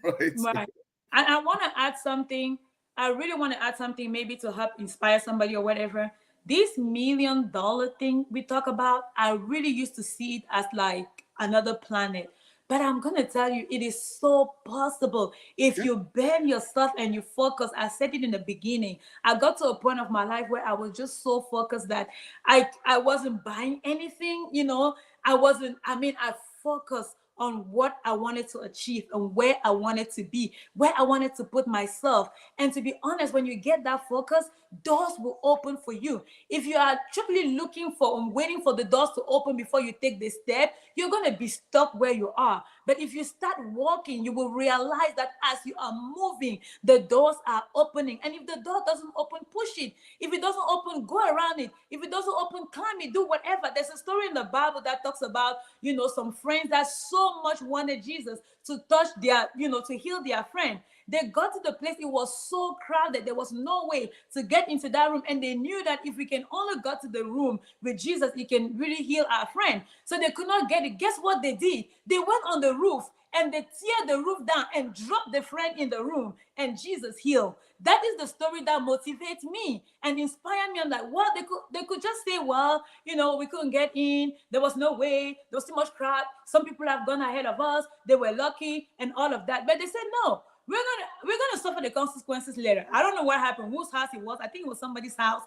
right? Right. And I want to add something. I really want to add something maybe to help inspire somebody or whatever. this $1 million thing we talk about, I really used to see it as like another planet. But I'm going to tell you, it is so possible if you bend yourself and you focus. I said it in the beginning. I got to a point of my life where I was just so focused that I wasn't buying anything, you know. I focused on what I wanted to achieve and where I wanted to be, where I wanted to put myself. And to be honest, when you get that focus, doors will open for you. If you are truly looking for and waiting for the doors to open before you take the step, you're going to be stuck where you are. But if you start walking, you will realize that as you are moving, the doors are opening. And if the door doesn't open, push it. If it doesn't open, go around it. If it doesn't open, climb it, do whatever. There's a story in the Bible that talks about, you know, some friends that so much wanted Jesus to touch their, you know, to heal their friend. They got to the place, it was so crowded, there was no way to get into that room. And they knew that if we can only go to the room with Jesus, he can really heal our friend. So they could not get it. Guess what they did? They went on the roof and they tear the roof down and dropped the friend in the room, and Jesus healed. That is the story that motivates me and inspires me. I'm like, well, they could just say, well, you know, we couldn't get in. There was no way. There was too much crowd. Some people have gone ahead of us. They were lucky and all of that. But they said, no, we're gonna suffer the consequences later. I don't know what happened, whose house it was. I think it was somebody's house.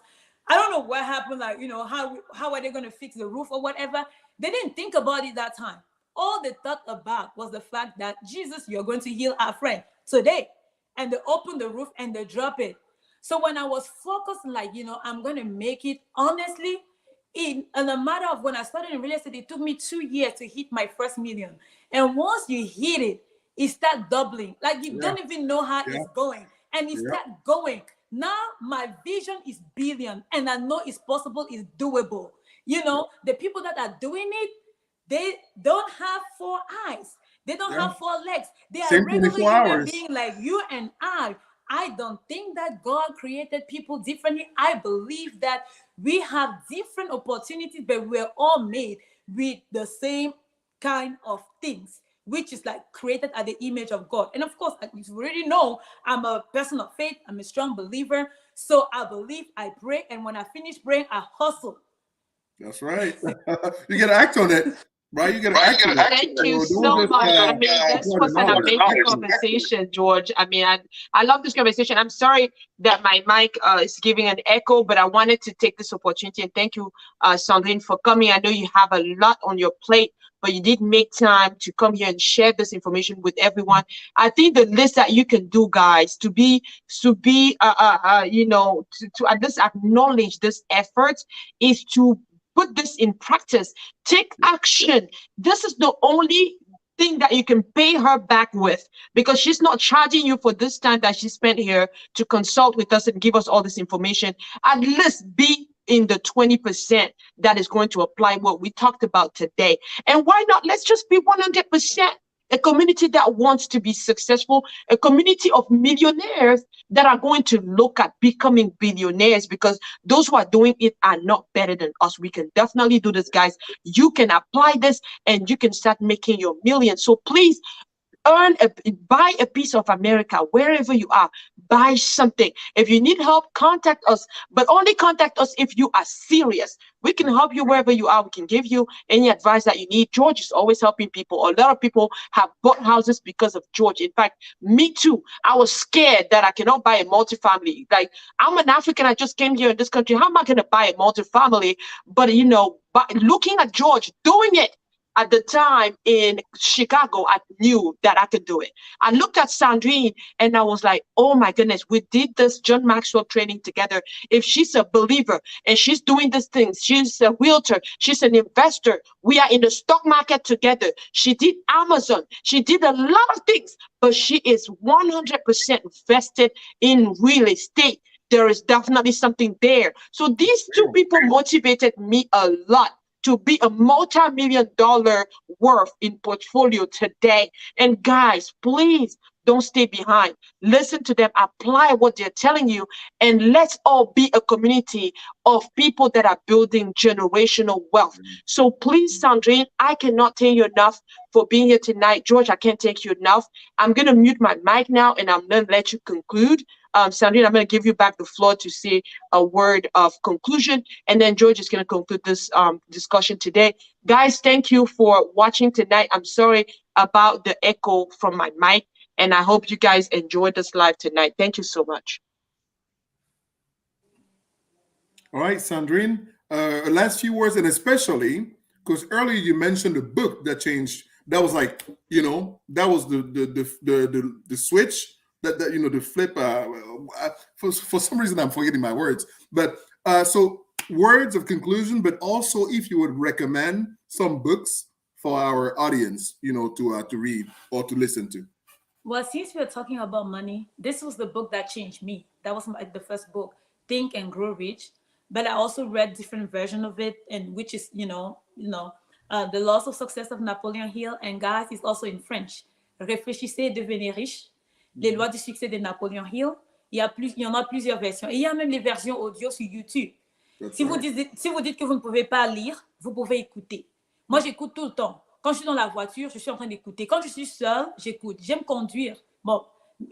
I don't know what happened, like, you know, how are they going to fix the roof or whatever. They didn't think about it that time. All they thought about was the fact that, Jesus, you're going to heal our friend today. And they opened the roof and they drop it. So when I was focused, like, you know, I'm going to make it, honestly, in a matter of, when I started in real estate, it took me 2 years to hit my first million. And once you hit it, it starts doubling. Like, you don't even know how it's going. And it starts going. Now my vision is billion, and I know it's possible, it's doable. You know, the people that are doing it, they don't have 4 eyes. They don't have 4 legs. They are regular human beings like you and I. I don't think that God created people differently. I believe that we have different opportunities, but we're all made with the same kind of things, which is like created at the image of God. And of course, as you already know, I'm a person of faith. I'm a strong believer. So I believe, I pray, and when I finish praying, I hustle. That's right. You got to act on it. Right, you got to act on it. Thank you so much. I mean, this was an amazing conversation, George. I mean, I love this conversation. I'm sorry that my mic is giving an echo, but I wanted to take this opportunity and thank you, Sandrine, for coming. I know you have a lot on your plate, but you did make time to come here and share this information with everyone. I think the list that you can do, guys, to you know, to at least acknowledge this effort is to put this in practice. Take action. This is the only thing that you can pay her back with, because she's not charging you for this time that she spent here to consult with us and give us all this information. At least be in the 20% that is going to apply what we talked about today. And why not? Let's just be 100%. A community that wants to be successful, a community of millionaires that are going to look at becoming billionaires, because those who are doing it are not better than us. We can definitely do this, guys. You can apply this and you can start making your millions. So please, buy a piece of America wherever you are. Buy something. If you need help, contact us, but only contact us if you are serious. We can help you wherever you are. We can give you any advice that you need. George is always helping people. A lot of people have bought houses because of George. In fact, me too. I was scared that I cannot buy a multifamily. Like, I'm an African. I just came here in this country. How am I going to buy a multifamily? But, you know, looking at George doing it, at the time in Chicago, I knew that I could do it. I looked at Sandrine and I was like, oh my goodness, we did this John Maxwell training together. If she's a believer and she's doing these things, she's a realtor, she's an investor, we are in the stock market together. She did Amazon, she did a lot of things, but she is 100% vested in real estate. There is definitely something there. So these 2 people motivated me a lot to be a multi-million-dollar worth in portfolio today. And guys, please don't stay behind. Listen to them, apply what they're telling you, and let's all be a community of people that are building generational wealth. So please, Sandrine, I cannot thank you enough for being here tonight. George, I can't thank you enough. I'm going to mute my mic now and I'm going to let you conclude. Sandrine, I'm going to give you back the floor to say a word of conclusion, and then George is going to conclude this discussion today. Guys, thank you for watching tonight. I'm sorry about the echo from my mic, and I hope you guys enjoyed this live tonight. Thank you so much. All right, Sandrine, last few words, and especially because earlier you mentioned the book that changed. That was like, that was the switch that the flip. For some reason, I'm forgetting my words. But so words of conclusion, but also if you would recommend some books for our audience, to read or to listen to. Well, since we're talking about money, this was the book that changed me. That was the first book, Think and Grow Rich. But I also read different versions of it, and which is, The Laws of Success of Napoleon Hill. And guys, it's also in French. Réfléchissez et devenez riche. Les lois du succès de Napoleon Hill. Il y en a plusieurs versions. Et il y a même les versions audio sur YouTube. Si vous dites que vous ne pouvez pas lire, vous pouvez écouter. Moi, j'écoute tout le temps. Quand je suis dans la voiture, je suis en train d'écouter. Quand je suis seule, j'écoute. J'aime conduire. Bon,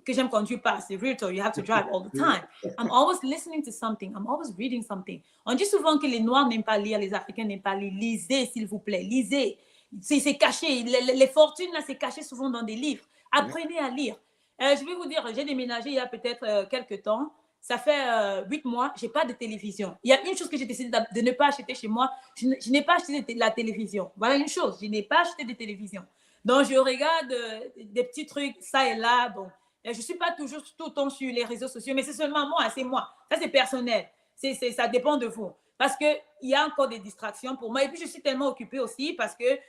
que j'aime conduire pas, c'est Realtor, you have to drive all the time. I'm always listening to something. I'm always reading something. On dit souvent que les Noirs n'aiment pas lire, les Africains n'aiment pas lire. Lisez, s'il vous plaît, lisez. C'est caché. Les fortunes, là, c'est caché souvent dans des livres. Apprenez à lire. Je vais vous dire, j'ai déménagé il y a peut-être quelques temps. Ça fait 8 mois, je n'ai pas de télévision. Il y a une chose que j'ai décidé de ne pas acheter chez moi. Je n'ai pas acheté la télévision. Voilà une chose, je n'ai pas acheté de télévision. Donc, je regarde des petits trucs, ça et là. Bon, je ne suis pas toujours tout le temps sur les réseaux sociaux, mais c'est seulement moi, c'est moi. Ça, c'est personnel. Ça dépend de vous. Parce qu'il y a encore des distractions pour moi. Et puis, je suis tellement occupée aussi parce que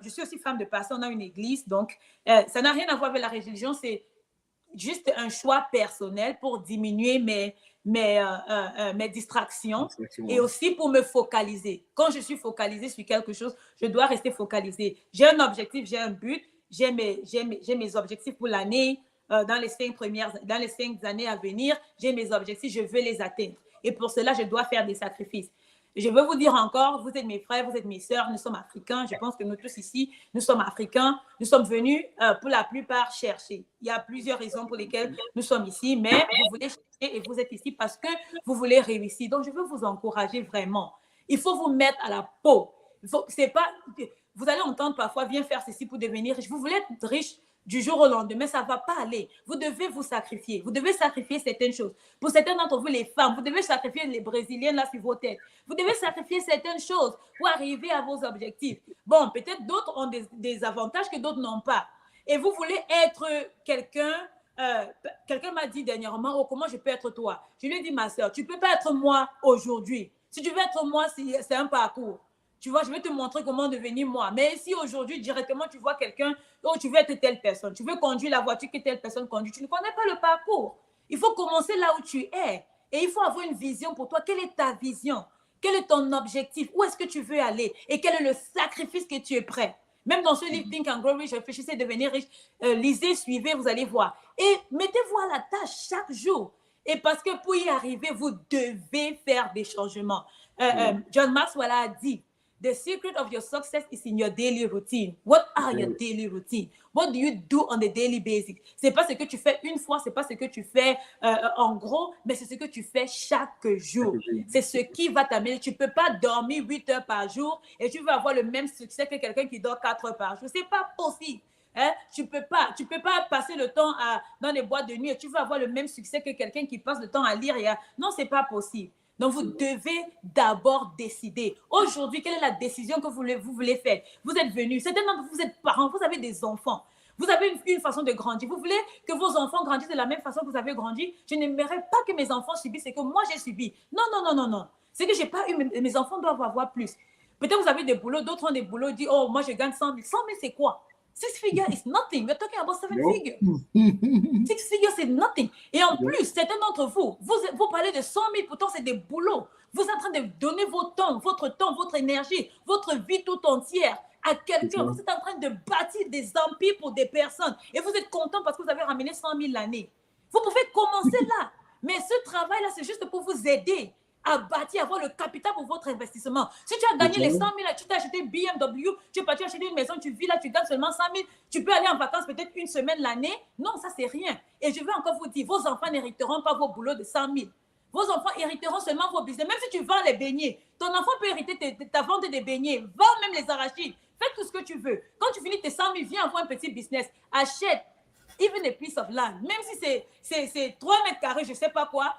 je suis aussi femme de pasteur. On a une église. Donc, ça n'a rien à voir avec la religion. C'est juste un choix personnel pour diminuer mes distractions et aussi pour me focaliser. Quand je suis focalisée sur quelque chose, je dois rester focalisée. J'ai un objectif, j'ai un but, j'ai mes objectifs pour l'année, dans les 5 années à venir, j'ai mes objectifs, je veux les atteindre. Et pour cela, je dois faire des sacrifices. Je veux vous dire encore, vous êtes mes frères, vous êtes mes sœurs, nous sommes africains. Je pense que nous tous ici, nous sommes africains. Nous sommes venus pour la plupart chercher. Il y a plusieurs raisons pour lesquelles nous sommes ici, mais vous voulez chercher et vous êtes ici parce que vous voulez réussir. Donc, je veux vous encourager vraiment. Il faut vous mettre à la peau. Vous allez entendre parfois, viens faire ceci pour devenir riche. Vous voulez être riche du jour au lendemain, ça ne va pas aller. Vous devez vous sacrifier. Vous devez sacrifier certaines choses. Pour certains d'entre vous, les femmes, vous devez sacrifier les Brésiliennes là sur vos têtes. Vous devez sacrifier certaines choses pour arriver à vos objectifs. Bon, peut-être d'autres ont des avantages que d'autres n'ont pas. Et vous voulez être quelqu'un. Quelqu'un m'a dit dernièrement, oh, comment je peux être toi? Je lui ai dit, ma soeur, tu ne peux pas être moi aujourd'hui. Si tu veux être moi, c'est un parcours. Tu vois, je vais te montrer comment devenir moi. Mais si aujourd'hui, directement, tu vois quelqu'un, oh, tu veux être telle personne, tu veux conduire la voiture que telle personne conduit, tu ne connais pas le parcours. Il faut commencer là où tu es. Et il faut avoir une vision pour toi. Quelle est ta vision? Quel est ton objectif? Où est-ce que tu veux aller? Et quel est le sacrifice que tu es prêt? Même dans ce livre, Think and Grow Rich, réfléchissez, devenir riche, lisez, suivez, vous allez voir. Et mettez-vous à la tâche chaque jour. Et parce que pour y arriver, vous devez faire des changements. John Maxwell a dit, the secret of your success is in your daily routine. What are your daily routine? What do you do on a daily basis? C'est pas ce que tu fais une fois, c'est pas ce que tu fais en gros, mais c'est ce que tu fais chaque jour. C'est ce qui va t'amener. Tu peux pas dormir 8 heures par jour et tu vas avoir le même succès que quelqu'un qui dort 4 heures par jour. C'est pas possible. Hein? Tu peux pas passer le temps dans les boîtes de nuit et tu vas avoir le même succès que quelqu'un qui passe le temps à lire. Non, c'est pas possible. Donc, vous devez d'abord décider. Aujourd'hui, quelle est la décision que vous voulez faire? Vous êtes venus, certains d'entre vous êtes parents, vous avez des enfants. Vous avez une façon de grandir. Vous voulez que vos enfants grandissent de la même façon que vous avez grandi? Je n'aimerais pas que mes enfants subissent ce que moi j'ai subi. Non. C'est que je n'ai pas eu, mes enfants doivent avoir plus. Peut-être vous avez des boulots, d'autres ont des boulots, disent, oh, moi je gagne 100 000. 100 000, c'est quoi? 6 figures is nothing. We're talking about 7 figures. 6 figures, c'est nothing. Et en plus, certains d'entre vous, vous parlez de 100 000, pourtant c'est des boulots. Vous êtes en train de donner votre énergie, votre vie tout entière à quelqu'un. Vous êtes en train de bâtir des empires pour des personnes. Et vous êtes content parce que vous avez ramené 100 000 l'année. Vous pouvez commencer là. Mais ce travail-là, c'est juste pour vous aider. à bâtir, avoir le capital pour votre investissement. Si tu as gagné les 100 000, tu t'as acheté BMW, tu es parti acheter une maison, tu vis là, tu gagnes seulement 100 000, tu peux aller en vacances peut-être une semaine l'année. Non, ça, c'est rien. Et je veux encore vous dire, vos enfants n'hériteront pas vos boulots de 100 000. Vos enfants hériteront seulement vos business. Même si tu vends les beignets, ton enfant peut hériter ta vente des beignets. Vends même les arachides. Fais tout ce que tu veux. Quand tu finis tes 100 000, viens avoir un petit business. Achète even a piece of land. Même si c'est 3 mètres carrés, je ne sais pas quoi.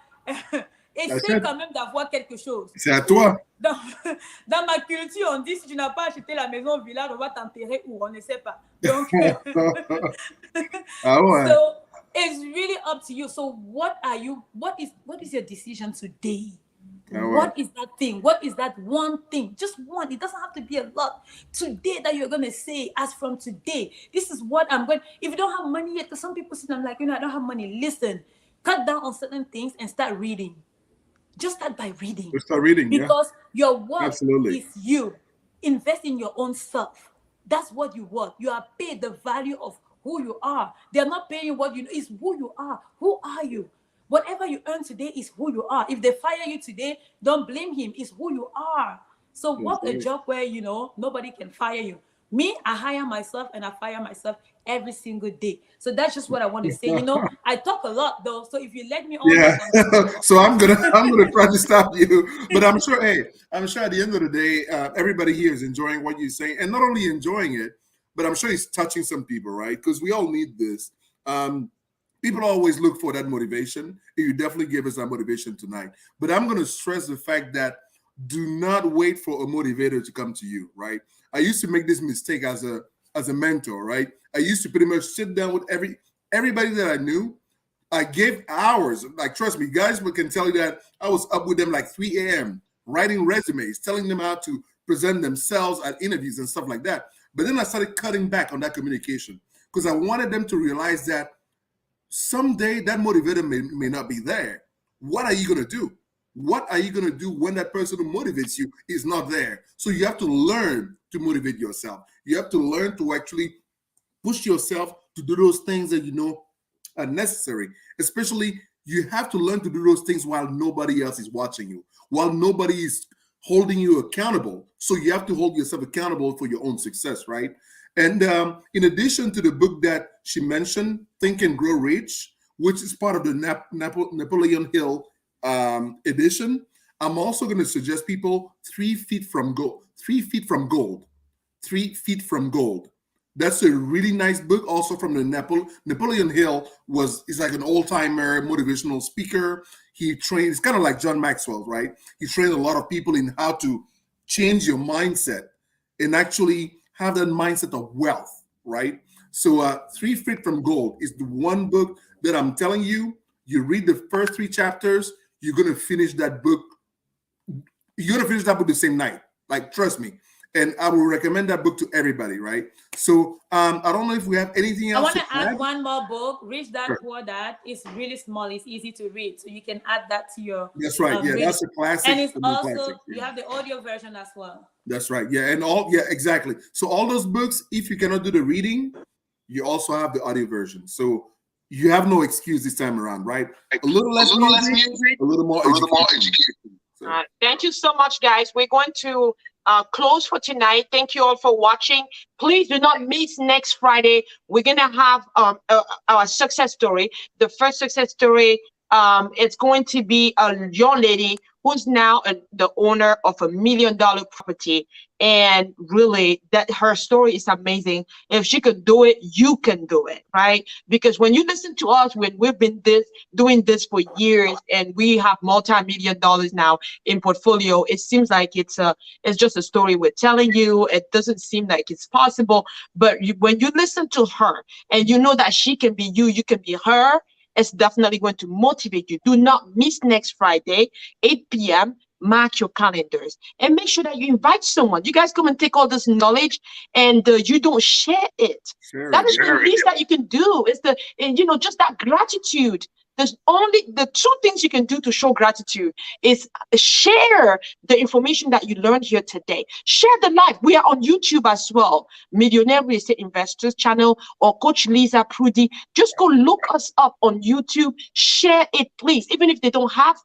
Essaye quand même d'avoir quelque chose. C'est à toi. Dans ma culture, on dit si tu n'as pas acheté la maison au village, on va t'enterrer où, on ne sait pas. Donc, ah ouais. So it's really up to you. So what is your decision today? What is that thing? What is that one thing? Just one. It doesn't have to be a lot. Today that you're going to say, as from today, this is what I'm going. If you don't have money yet, because some people sit and like, I don't have money. Listen, cut down on certain things and start reading. Just start by reading. Just start reading, because your work is you. Invest in your own self. That's what you want. You are paid the value of who you are. They're not paying what you know. It's who you are. Who are you? Whatever you earn today is who you are. If they fire you today, don't blame him. It's who you are. So work a job where, nobody can fire you. Me, I hire myself and I fire myself every single day. So that's just what I want to say. I talk a lot though. So if you let me on, so I'm gonna try to stop you. But I'm sure at the end of the day, everybody here is enjoying what you're saying, and not only enjoying it, but I'm sure it's touching some people, right? Because we all need this. People always look for that motivation. You definitely gave us that motivation tonight. But I'm going to stress the fact that do not wait for a motivator to come to you, right? I used to make this mistake as a mentor, right? I used to pretty much sit down with everybody that I knew. I gave hours. Like, trust me, guys can tell you that I was up with them like 3 a.m. writing resumes, telling them how to present themselves at interviews and stuff like that. But then I started cutting back on that communication because I wanted them to realize that someday that motivator may not be there. What are you going to do? What are you going to do when that person who motivates you is not there? So you have to learn to motivate yourself. You have to learn to actually push yourself to do those things that you know are necessary. Especially, you have to learn to do those things while nobody else is watching you, while nobody is holding you accountable. So you have to hold yourself accountable for your own success, right? And in addition to the book that she mentioned, Think and Grow Rich, which is part of the Napoleon Hill edition, I'm also going to suggest people 3 Feet from Gold. 3 Feet from Gold. 3 Feet from Gold. That's a really nice book, also from the Napoleon Hill is like an old-timer motivational speaker. He trained, it's kind of like John Maxwell, right? He trained a lot of people in how to change your mindset and actually have that mindset of wealth, right? So 3 Feet from Gold is the one book that I'm telling you, you read the first 3 chapters, you're going to finish that book. You're going to finish that book the same night. Like, trust me. And I will recommend that book to everybody, right? So I don't know if we have anything else. I want to add one more book, Rich Dad Poor Dad. It's really small. It's easy to read. So you can add that to your... That's right. That's a classic. And it's also, you have the audio version as well. That's right. Yeah, exactly. So all those books, if you cannot do the reading, you also have the audio version. So you have no excuse this time around, right? A little less music, a little more education. So. Thank you so much, guys. We're going to close for tonight. Thank you all for watching. Please do not miss next Friday. We're going to have our success story. The first success story, it's going to be a young lady who's now the owner of $1 million property. And really, that her story is amazing. If she could do it, you can do it, right? Because when you listen to us, when we've been doing this for years, and we have multi-million dollars now in portfolio, it seems like it's just a story we're telling you. It doesn't seem like it's possible. But when you listen to her and you know that she can be you can be her, it's definitely going to motivate you. Do not miss next Friday, 8 p.m. Mark your calendars and make sure that you invite someone. You guys come and take all this knowledge and you don't share it. That is the least that you can do. It's just that gratitude The two things you can do to show gratitude is share the information that you learned here today. Share the live. We are on YouTube as well. Millionaire Real Estate Investors channel or Coach Lisa Prudy. Just go look us up on YouTube. Share it, please, even if they don't have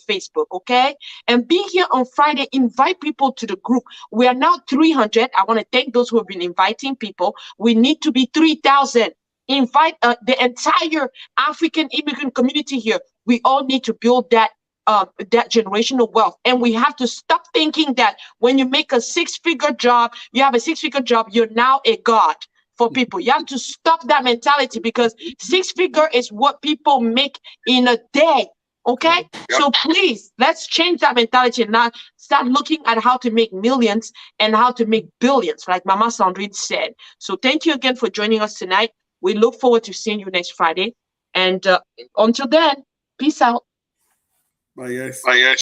Facebook, okay? And be here on Friday. Invite people to the group. We are now 300. I want to thank those who have been inviting people. We need to be 3,000. Invite the entire African immigrant community here. We all need to build that generational wealth. And we have to stop thinking that when you make a six-figure job, you have a six-figure job, you're now a god for people. You have to stop that mentality, because six-figure is what people make in a day. Okay? Yep. So please, let's change that mentality and now start looking at how to make millions and how to make billions, like Mama Sandrine said. So thank you again for joining us tonight. We look forward to seeing you next Friday. And until then, peace out. Bye, guys. Bye, guys.